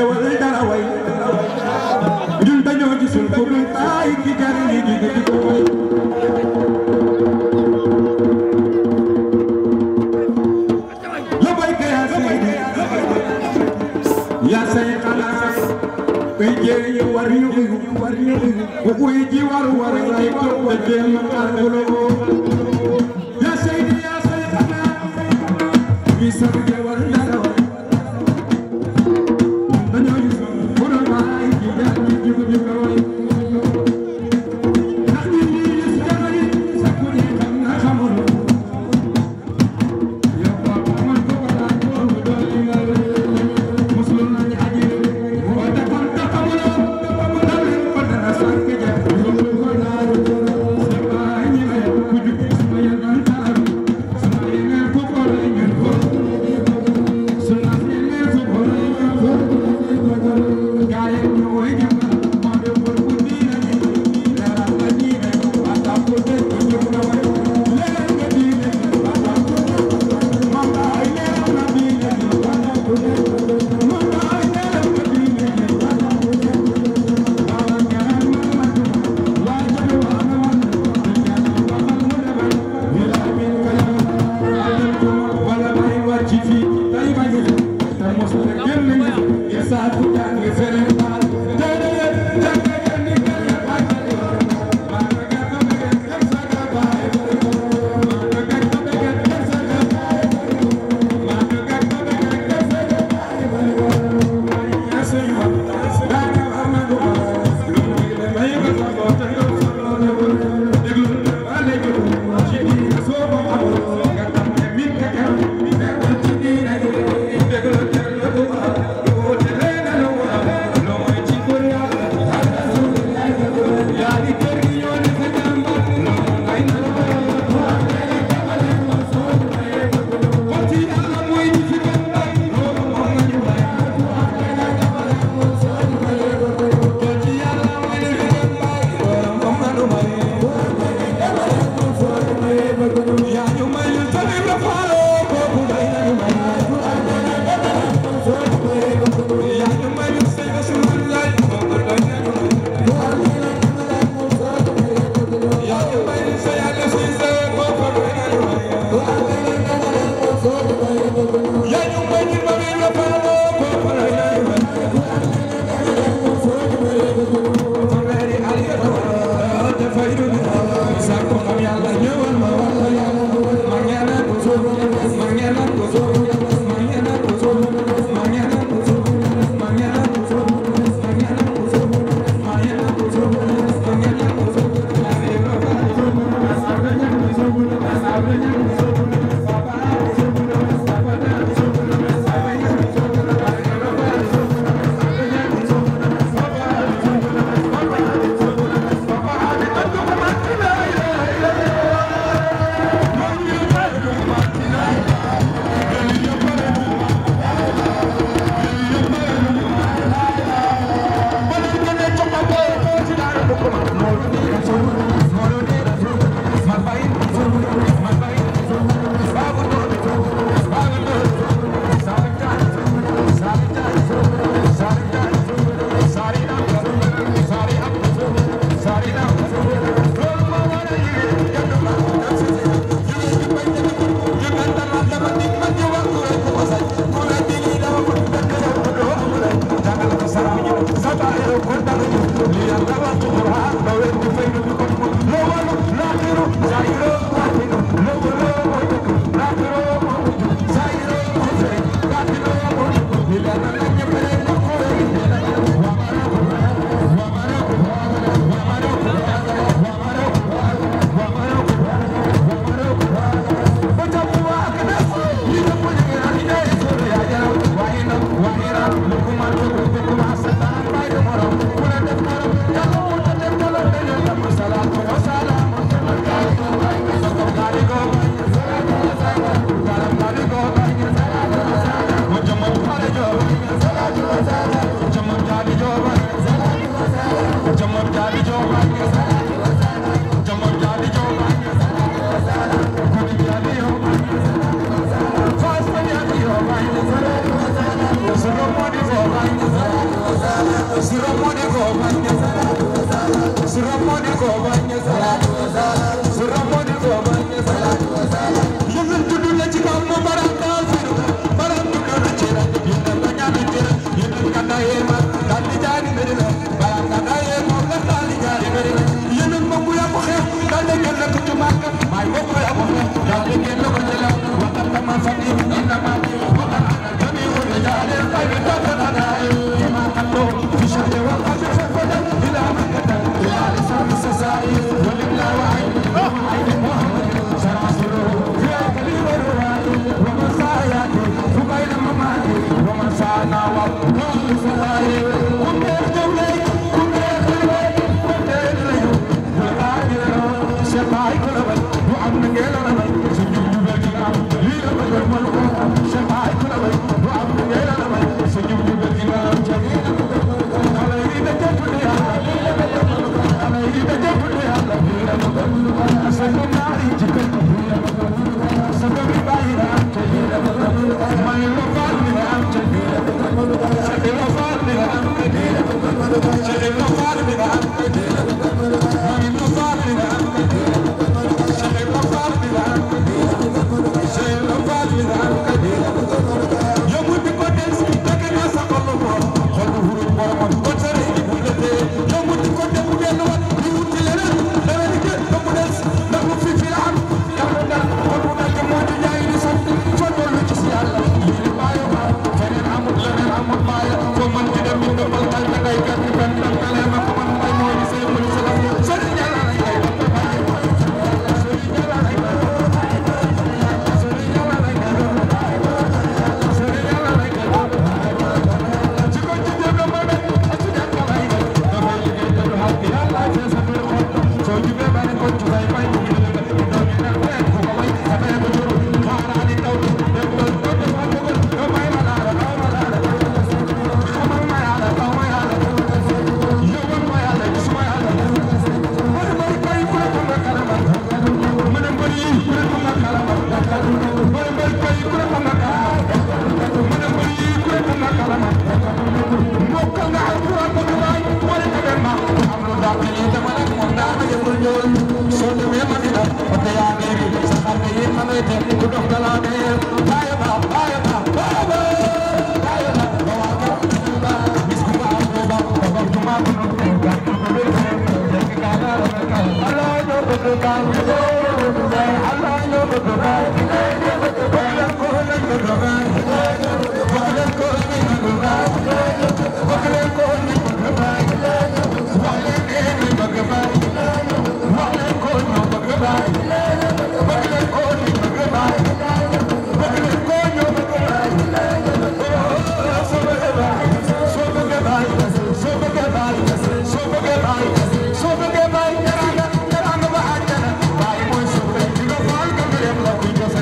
gewal dara way ñun dañoo gisul ko dul tay ki jar ni di ko way la bay ka ya seydi ya say xalaas bay jeey war ñu bu koy ji war lay ko ba dem arbulo ya seydi ya say xalaas bi sa gewal dara way dañoo gisul ko dul tay ki jar ni di ko way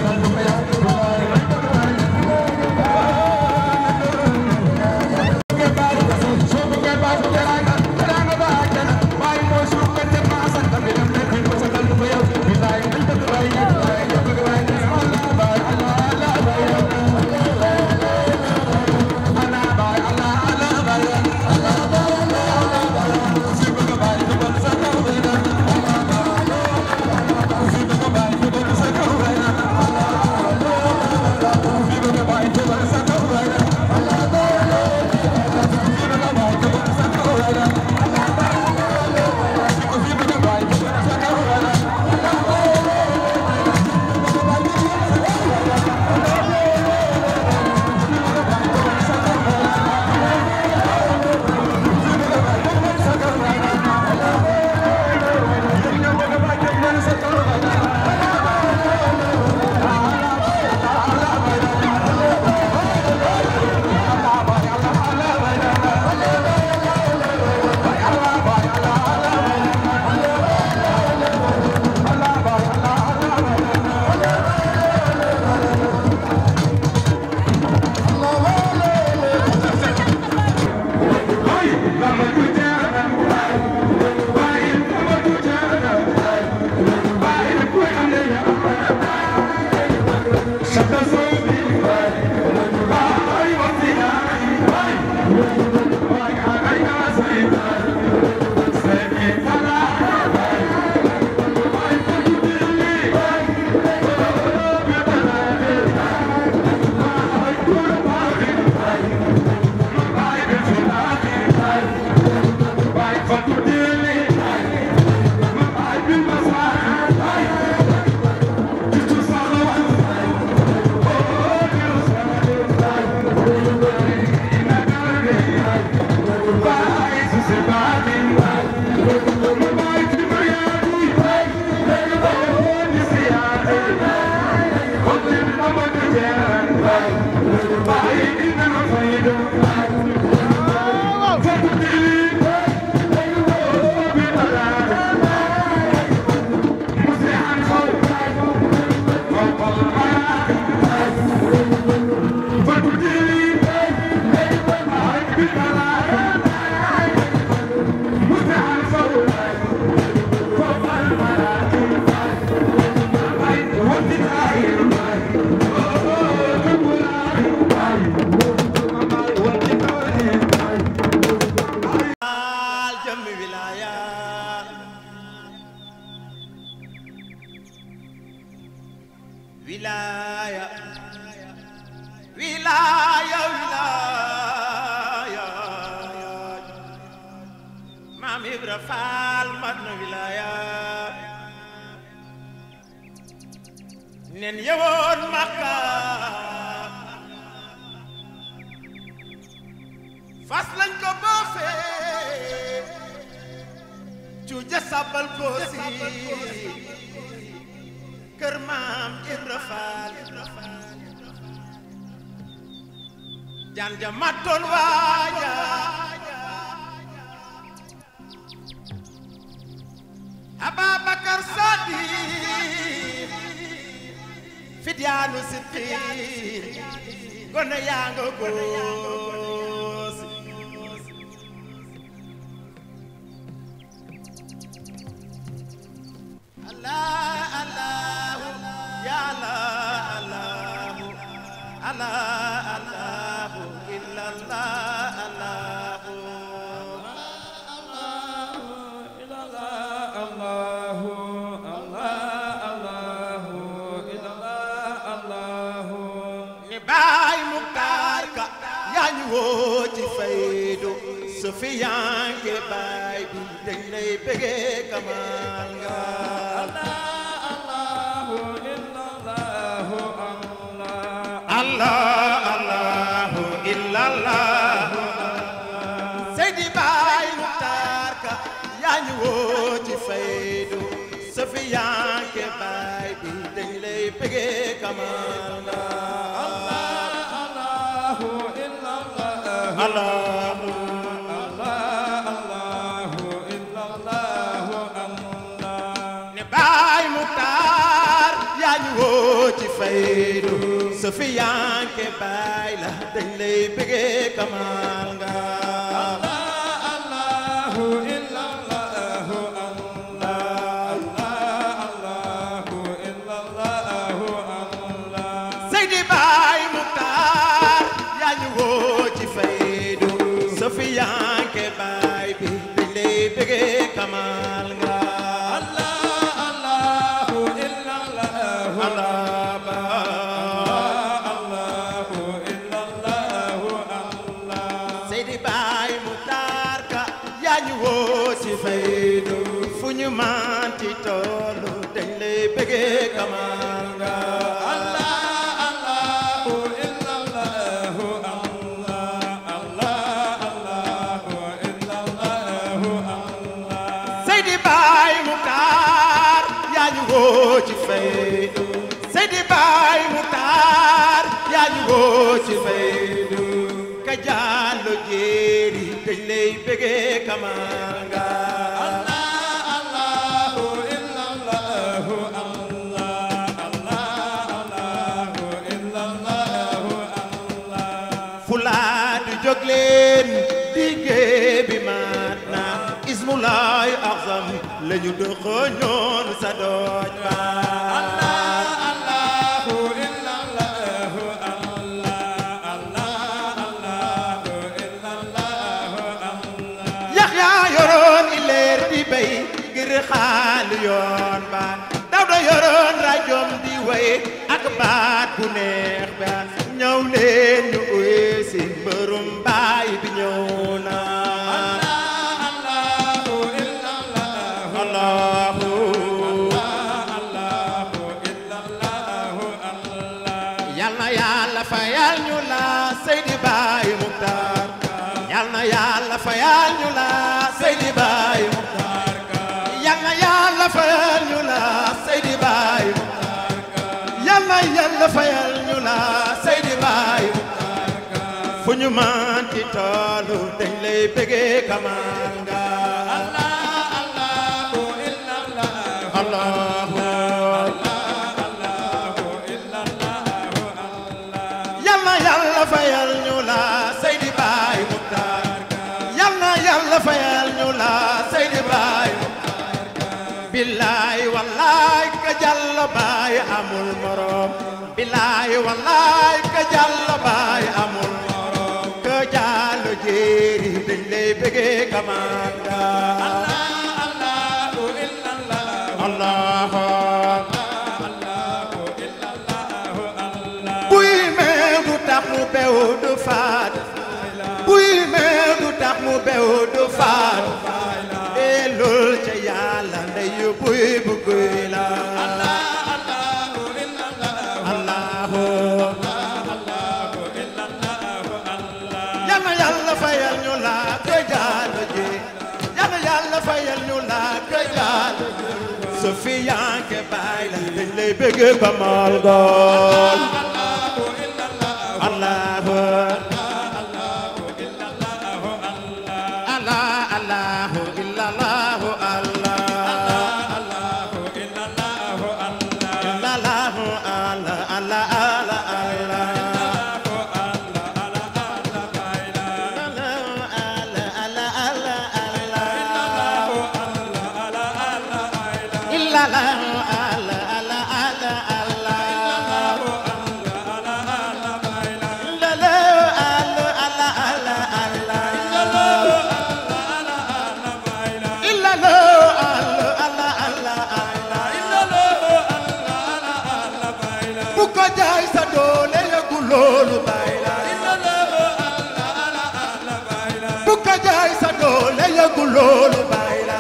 Bye. wilaya wilaya wilaya Maam Ibra Faal mat na wilaya nen yewoon Makka fas lañ ko boofee cuuja sabal ko si kër Maam Ibra Faal jaan ja mattoon waaja Ababakar Sadiq Fidyaanu Siddiq gone yaa nga góos Allah Allah ya Allah Allah Allah illa Allah woo ci faydu Sufyaan ke baay bi dañ lay bëggee kamal nga Allahu illallahu Allah Allahu illallahu Seydi Baay Muxtaar Ka yaa ñu woo ci faydu Sufyaan ke baay bi dañ lay bëggee kamal nga Allah ne Baay Muxtaar yaa ñu woo ci faydu Sufyaan ke baay la dañ lay bëggee kamal nga Allahu illallahu Allahu illallahu Seydi Baay Muxtaar yaa ñu woo ci faydu Sufyaan ke baay bi dañ lay bëggee kamal nga Allahu illallahu Allahu illallahu Seydi Baay Muxtaar Ka yaa ñu woo ci faydu fu ñu manti tollu dañ lay bëggee kamal nga ci faydu Seydi Baay Muxtaar yaa ñu woo ci faydu ka jàllo jéeri dañ lay bëggee kamal nga Allahu illallahu Allahu illallahu fulaadu jóg leen diggee bi mat na ismulaay azam lañu doxoñoon sa dooj ba Allahu illallahu Allahu illallahu Yaxya yoroon i leer di bay ngir xaal yoon ba Dawda yoroon rajoom di way ak baat bu neex ba ñëw leen ñu uy si mbërum baay bi ñëw na fayal ñu la Seydi Baay Muxtaar yal na Yàlla fayal ñu la Seydi Baay Muxtaar yal na Yàlla fayal ñu la Seydi Baay Muxtaar yal na Yàlla fayal ñu la Seydi Baay Muxtaar fu ñu manti tollu dañ lay bëggee kamal nga Allahu illallahu Allahu Yàlla fayal ñu la Seydi Baay Muxtaar yal na Yàlla fayal ñu la Seydi Baay Muxtaar billaay wallaay ka Jàlla Baay amul morom billaay wallaay ka Jàlla Baay amul morom ka Jàllo jéeri dañ lay bëggee kamal nga Allahu illallahu Allahu mu bew du faat elul ca yàlla ndeyu buy bu kuy la yàlla yàlla fayal ñu la ko jaalo ji yàlla yàlla fayal ñu la ko jaalo ji Sofiyanke baay la dañ lay bëgg ba mal gool Allahu loolu bay la bu ko jaay sa doole yëgu loolu bay la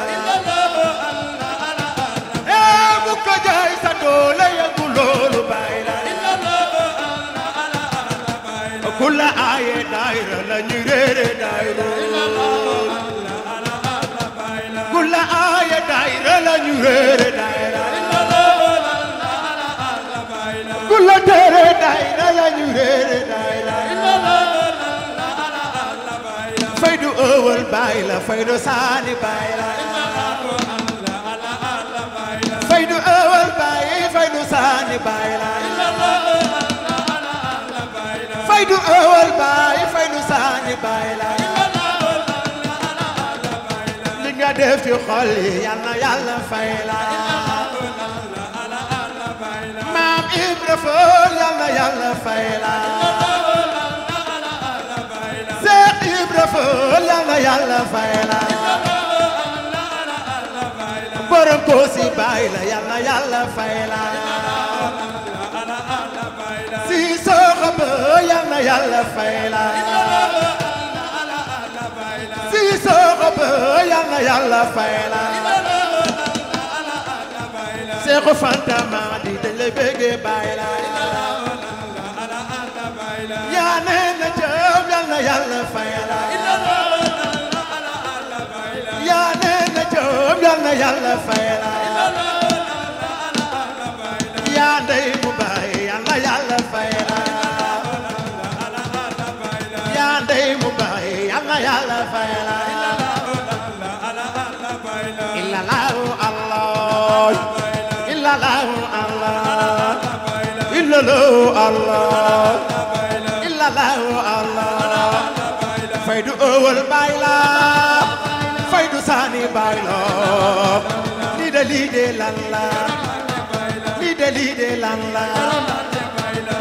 bu ko jaay sa doole yëgu loolu bay la ku la aaye daayira la ñu réere daayira ku la aaye daayira la ñu réere daayira ku la tere daayira la ñu réere daayira faydu ëwal baay la faydu saani baay la faydu ëwal baay faydu saani baay la faydu ëwal baay faydu saani baay la li nga def ci xol yi yal na Yàlla fay la Maam Ibra Faal yal na Yàlla fay la Seex Ibra Faal yal na Yàlla fay la borom Koosi baay la yal na Yàlla fay la si soxo ba yal na Yàlla fay la si soxo ba yal na Yàlla fay la Seexu Fanta Madi dañ lay bëggee baay la yaa nee na jëm yal na Yàlla fay la yaa nee na jëm yal na Yàlla fay la yaa ndey mu baay yal na Yàlla fay la yaa ndey mu baay yal na Yàlla fay la illallahu Allah illallahu Allah illallahu Allah illallahu Allah faydu ëwal baay la faydu saani baay la lii de lan la lii de lan la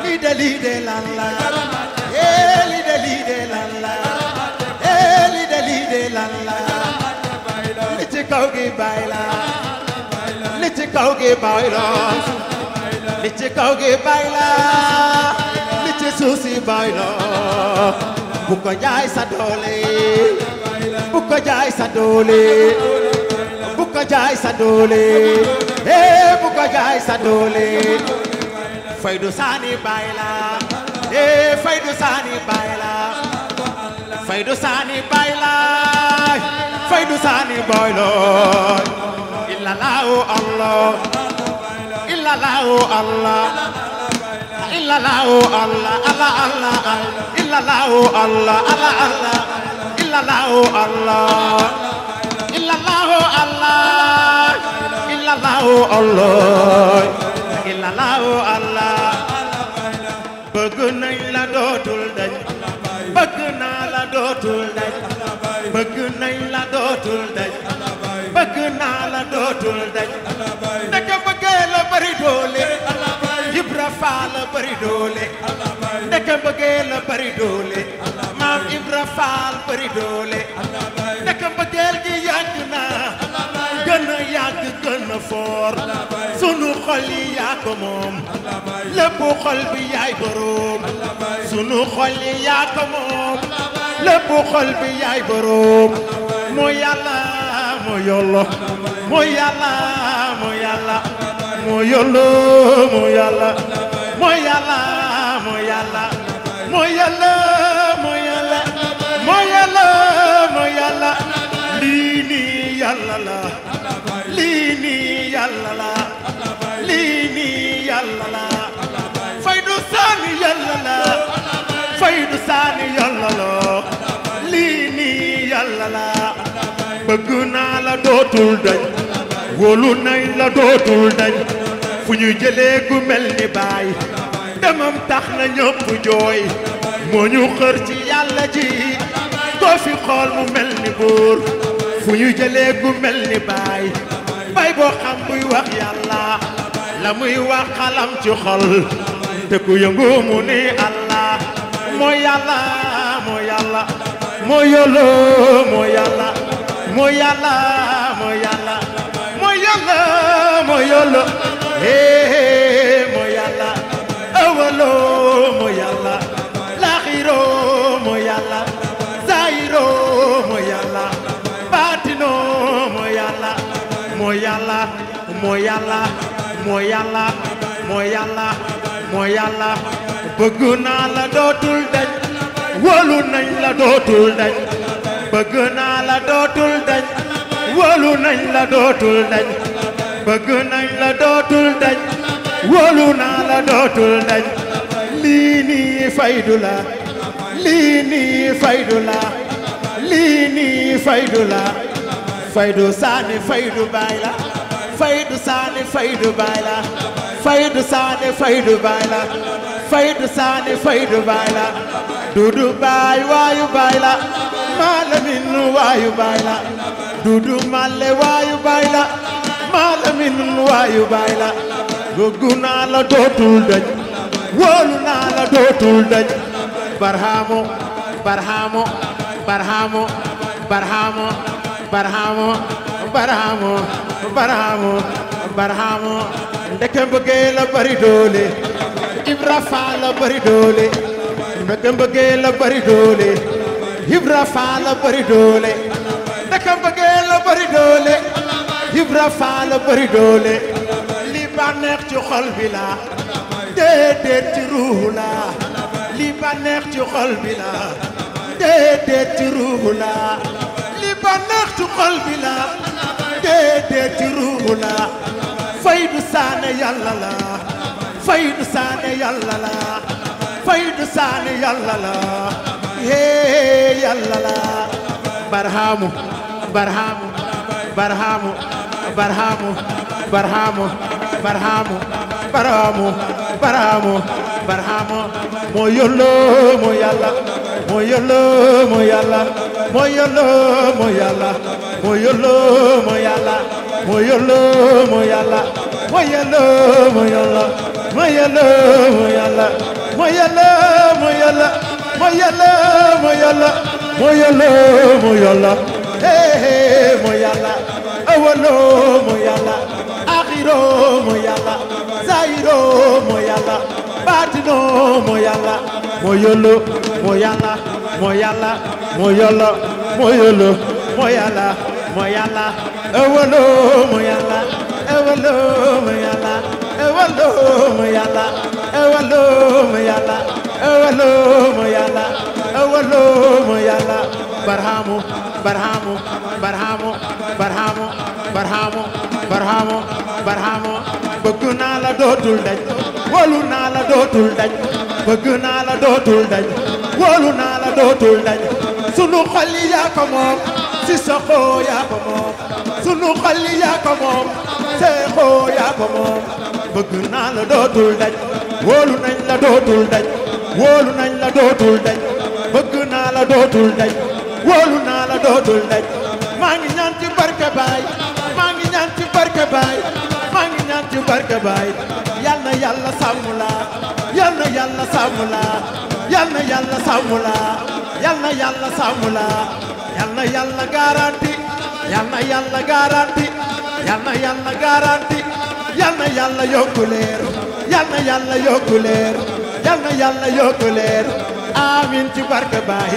lii de lan la lii de lan la lii de lan la li ci kaw gi baay la li ci kaw gi baay la li ci kaw gi baay la li ci suuf si baay la bu ko jaay sa doole bu ko jaay sa doole bu ko jaay sa doole bu ko jaay sa doole faydu saani baay la faydu saani baay la faydu saani baay la faydu saani baay la illallahu Allah illallahu Allah illallahu Allah Allah Allah illallahu Allah Allah Allah illallahu Allah illallahu Allah illallahu Allah illallahu Allah bëgg nañ la dootul dañ bëgg naa la dootul dañ bëgg nañ la dootul dañ bëgg naa la dootul dañ ndeke bëggee la bari doole Ibra Faal la bari doole ndeke bëggee la bari doole Maam Ibra Faal bari doole ndeke bëggeel gi yàgg na gën a yàgg gën a foor sunu xol yi yaa ko moom lépp xol bi yaay boroom sunu xol yi yaa ko moom lépp xol bi yaay boroom mooy yàlla mooy yàlla mooy yàlla mooy yàlla mooy yàlla mooy yàlla mooy yàlla mooy yàlla mooy yàlla mooy yàlla mooy yàlla mooy yàlla lii nii yàlla la lii nii yàlla la lii nii yàlla la faydu saani yàlla la faydu saani yàlla la lii nii yàlla la bëgg naa la dootul dañ wóolu nañ la dootul dañ fu ñu jëlee gu mel ni baay demam tax na ñëpp jooy moo ñu xër ci yàlla ji koo fi xool mu mel ni buur fu ñu jëlee gu mel ni baay bay boo xam buy wax yàlla la muy wax xalam ci xol te ku yëngu mu ni Allah moo yàlla moo yàlla moo yàlla moo yàlla moo yàlla moo yàlla moo yàlla moo yàlla moo yàlla awalo moo yàlla laaxiro moo yàlla zaahiro moo yàlla baatino moo yàlla moo yàlla moo yàlla moo yàlla moo yàlla moo yàlla bëgg naa la dootul dañ wóolu nañ la dootul dañ bëgg naa la dootul dañ wóolu nañ la dootul dañ bëgg nañ la dootul dañ wóolu naa la dootul dañ lii nii faydu la lii nii faydu la lii nii faydu la faydu saani faydu baay la faydu saani faydu baay la faydu saani faydu baay la faydu saani faydu baay la dudu baay waayu baay la maalamin waayu baay la dudu malle waayu baay la maalamin waayu baay la bëgg naa la dootul dañ wóolu naa la dootul dañ barhamo barhamo barhamo barhamo barhamo barhamo barhamo barhamo ndeke mbëggee la bari doole Ibra Faal la bari doole ndeke mbëggee la bari doole Ibra Faal la bari doole ndeke mbëggee la bari doole Ibra Faal la bari doole li bànneex ci xol bi la déedéet ci ruuhu la li bànneex ci xol bi la déedéet ci ruuhu la li bànneex ci xol bi la déedéet ci ruuhu la faydu saane yàlla la faydu saane yàlla la faydu saane yàlla la hee yàlla la barhamu barhamu barhamu barhamu barhamu barhamu barhamu barhamu barhamu moo yollo moo yàlla moo yollo moo yàlla moo yollo moo yàlla moo yollo moo yàlla moo yollo moo yàlla moo yollo moo yàlla moo yollo moo yàlla moo yàlla moo yàlla moo yàlla moo yàlla moo yàlla moo yàlla hee moo yàlla awalo moo yàlla axiro moo yàlla zaahiro moo yàlla baatino moo yàlla moo yollo moo yàlla moo yàlla moo yollo moo yollo moo yàlla moo yàlla awalo moo yàlla awalo moo yàlla awalo moo yàlla awalo moo yàlla awalo moo yàlla awalo moo yàlla barhamu barhamu barhamu barhamu barhamu barhamu barhamu bëgg naa la dootul dañ wóolu naa la dootul dañ bëgg naa la dootul dañ wóolu naa la dootul dañ sunu xol yi yaa ko moom si soxoo yaa ko moom sunu xol yi yaa ko moom seexoo yaa ko moom bëgg naa la dootul dañ wóolu nañ la dootul dañ wóolu nañ la dootul dañ bëgg naa la dootul dañ wóolu naa la dootul dañ maa ngi ñaan ci barke baay maa ngi ñaan ci barke baay maa ngi ñaan ci barke baay yal na yàlla sàmm la yal na yàlla sàmm la yal na yàlla sàmm la yal na yàlla sàmm la yal na yàlla garanti yal na yàlla garanti yal na yàlla garanti yal na yàlla yokku leer yal na yàlla yokku leer yal na yàlla yokku leer amiin ci barke baay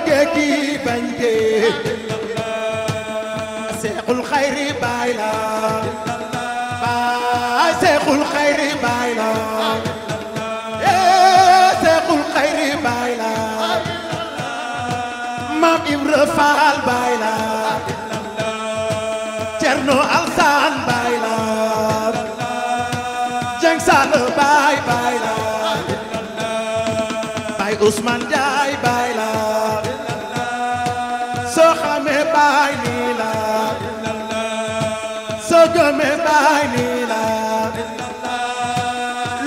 bëggee kii bañ kee seexul xayri baay la baay seexul xayri baay la seexul xayri baay la Maam Ibra Faal baay la Cerno Alsaan baay la Jeng Saal baay baay la baay Usmaan Njaay baay la soo xamee baay nii la soo gëmee baay nii la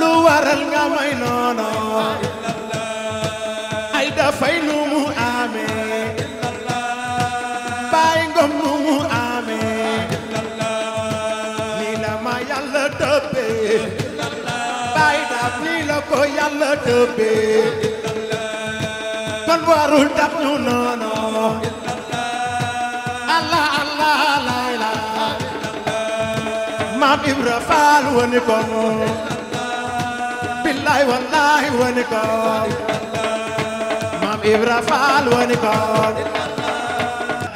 lu waral nga may noono ay dafay nu mu amee baay ngom nu mu amee nii la ma yàlla dëbbee baay daaf nii la ko yàlla dëbbee kon warul tax ñu noono Allah Allah la ilaha Maam Ibra Faal woni ko billahi wallahi woni ko Maam Ibra Faal woni ko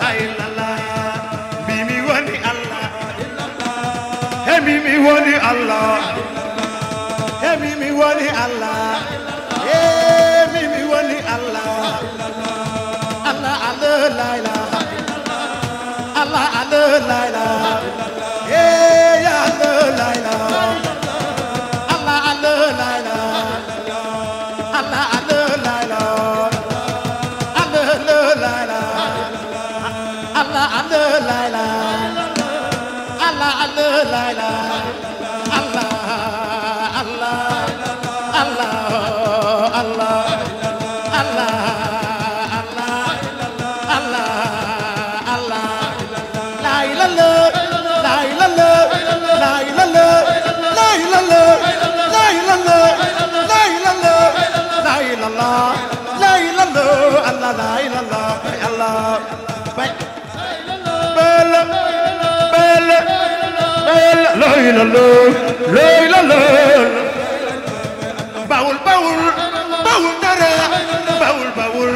ay la la mimi woni Allah he mimi woni Allah he mimi woni Allah he mimi woni Allah Allah Allah la ilaha Allah Allah la ilaha ya Allah la ilaha Allah Allah la ilaha Allah Allah la ilaha Allah Allah la ilaha Allah Allah la ilaha Allah Allah la ilaha Allah Allah Allah Allah Allah la ilaha Allah la ilaha Allah bay bel bel bel la ilaha bawul bawul bawul dara bawul bawul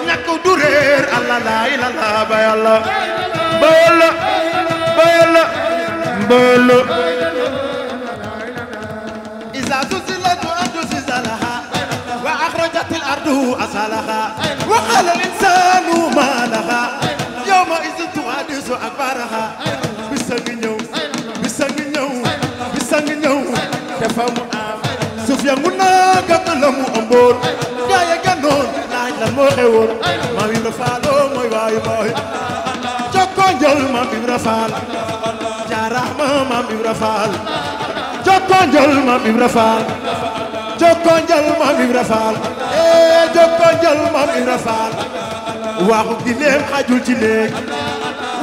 ñàkk du réer Allah la ilaha bay Allah bel bel bel iza zuzilatu ardu zilzalaha وأخرجت الأرض أصالها وقال الإنسان ما لها يومئذ تحدث أخبارها بسنجنيو بسنجنيو بسنجنيو تفهم سفيان منا قبلهم أمور جاي جنون لا يلمو خيور ما بيرفعلو ما يباي باي جوكون جل ما بيرفعل جارحمة ما بيرفعل جوكون جل ما بيرفعل Jokon jël Maam Ibra Faal jokon jël Maam Ibra Faal waxu gileem xajul ci néeg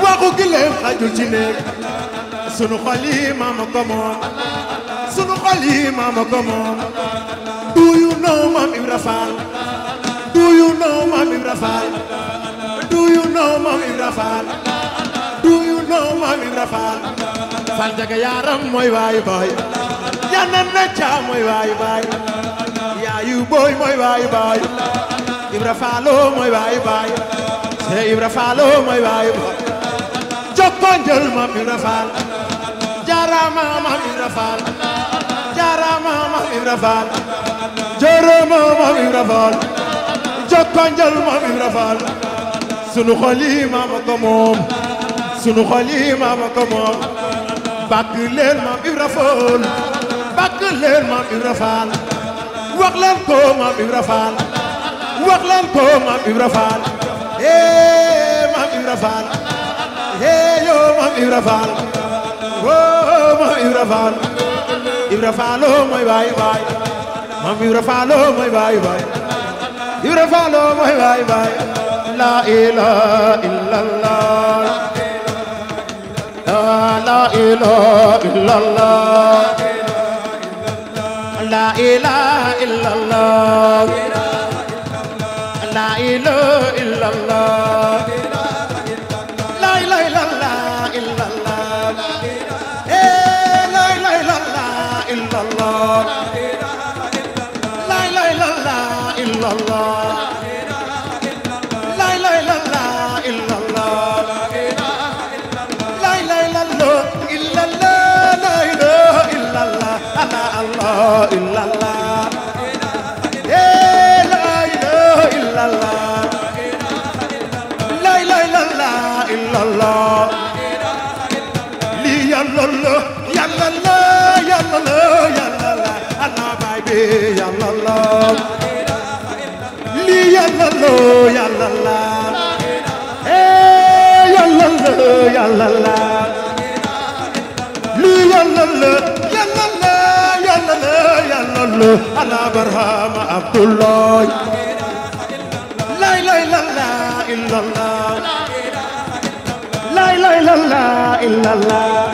waxu gileem xajul ci néeg sunu xol yi maama ko moom sunu xol yi maama ko moom do you know Maam Ibra Faal do you know Maam Ibra Faal do you know Maam Ibra Faal do you know Maam Ibra Faal Faal jaga yaram mooy waay baay yanan na ca mooy waay baay yaayu booy mooy waay baay Ibra Faalo mooy waay baay Seex Ibra Faalo mooy waay baay jokkoon jël Maam Ibra Faal jaaraama Maam Ibra Faal jaaraama Maam Ibra Faal jaaraama Maam Ibra Faal jokkoon jël Maam Ibra Faal sunu xol yi maama ko moom sunu xol yi maama ko moom bàkk leen Maam Ibra Faal bàkk leen Maam Ibra Faal wax leen ko Maam Ibra Faal wax leen ko Maam Ibra Faal Maam Ibra Faal yo Maam Ibra Faal Maam Ibra Faal Ibra Faal mooy baay baay Maam Ibra Faal mooy baay baay Ibra Faal mooy baay baay la ilaha illallah la ilaha illallah la ilaha illallah la ilaha illallah la ilaha illallah la ilaha illallah la ilaha illallah la إلا الله لا إله إلا الله لا إله إلا الله لي يلا الله يلا الله يلا الله يلا الله أنا بايبي يلا الله لي يلا الله يلا الله يلا الله يلا الله لي يلا الله يلا الله يلا الله يلا الله أنا برهام عبد الله لا إله إلا الله لا إله إلا الله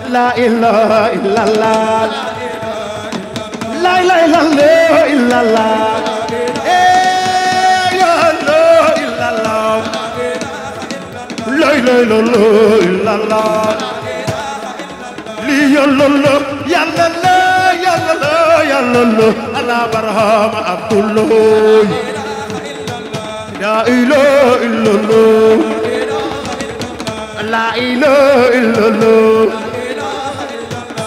لا إله إلا الله لا إله إلا الله يا الله إلا الله لا إله إلا الله لي يلا الله يلا الله يلا الله يلا الله أنا برهام عبد الله لا إله إلا الله لا إله إلا الله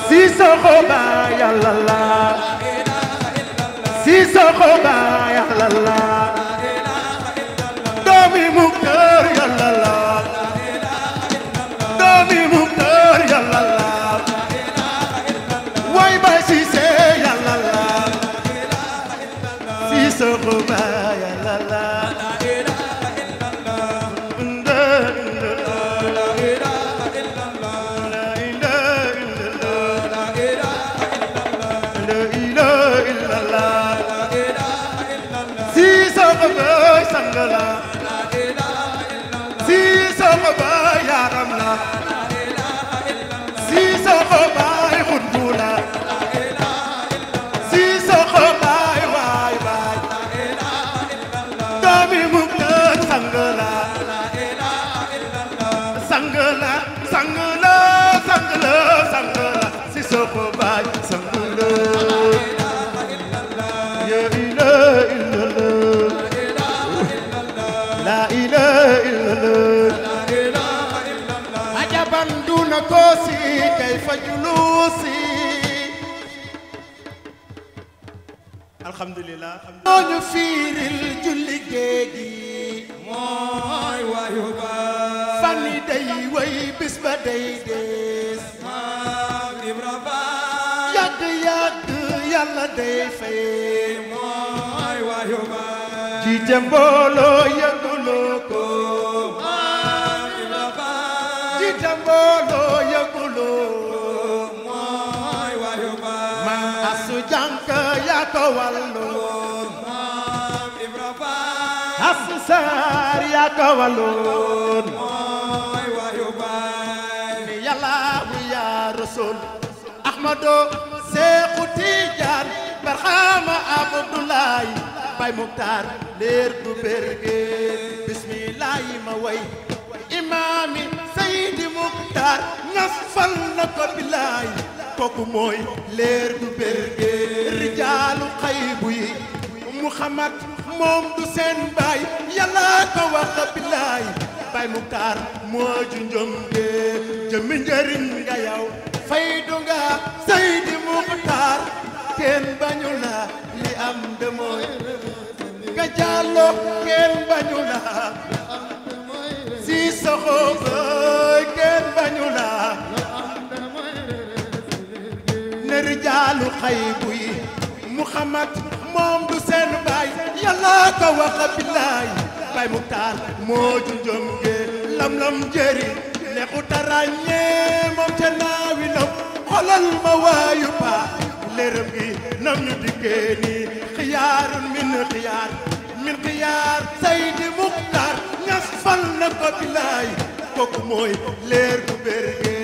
سيسو خوبا يلا الله سيسو خوبا يلا الله دومي مكتر يلا الله دومي مكتر يلا الله واي باي سيسي يلا الله سيسو خوبا يلا الله si sama baay yaram la si sama baay xutbu la si sama baay waay baay doomi Muxtaar sang la sang la sang la sang la sang la si sama baay sang la ya ilaha illallah لا إله إلا الله عجبا دون كوسي كيف جلوسي الحمد لله نفير الجل جيجي موي ويوبا فني داي وي بس بداي ديس ما إبرابا يد يد يلا داي في موي ويوبا جيتم بولو يغلوكو جيتم بولو يغلو موي ويوبا ما اسو جانك يا كوالو مام ابرابا اسو سار يا كوالو موي ويوبا يلا ويا رسول احمدو شيخ تيجان برهام عبد الله Baay Muxtaar leer du berge bismillahi ma way imaami Seydi Muxtaar ñafal na ko billaay kooku mooy leer du berge rijaalu xaybu yi Muhammad moom du seen baay yàlla ko wax billaay Baay Muxtaar moo ju njombe jëmmi njëriñ nga yow faydu nga Seydi Muxtaar kenn bañu la li am de mooy nga jàllo kenn bañu la si soxo kenn bañu la ne rijaalu xaybu yi Muhammad moom du seen baay yàlla ko wax billaay Baay Muxtaar moo ju njomge lam jëri neexu tarañee moom ca naawi nam xolal ma waayu paa leeram gi nam ñu dikkee nii xiyaarun min xiyaar Seydi Muxtaar ñas fal na ko billaay kooku mooy leer gu berge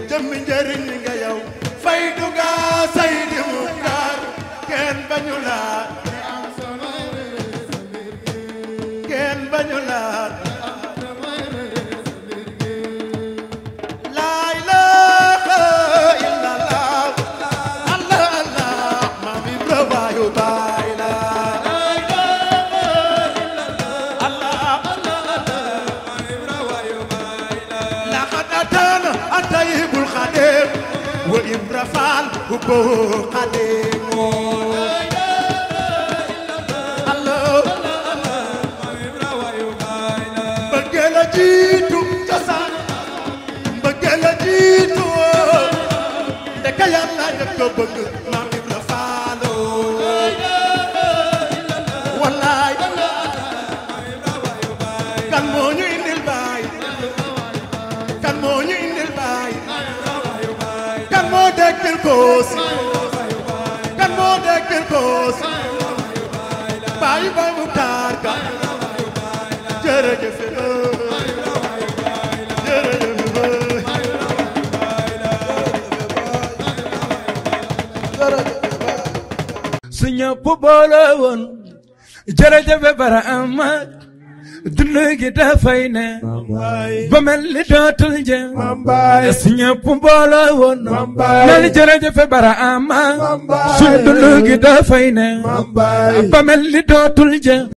jëmmi njëriñ nga yow faydu nga Seydi Muxtaar kenn bañu la kenn bañu la Abbo Khadimo Allah bëggeel a jiitu cosaan bëggeel a jiitu ndeka Yàlla njëkk a bëgg Maam Ibra Faal wallaay kan moo ñu indil baay kan moo ñu indil baay kan moo dekkil Kossy kan moo dekkil Kossy baay ba mu taar ka jërëjëf su ñëpp boole woon jërëjëf Barhama dund gi dafay ne ba mel ni dootul jëm su ñëpp boole woon nel jërëjëf Barhama su dund gi dafay ne ba mel ni dootul jëm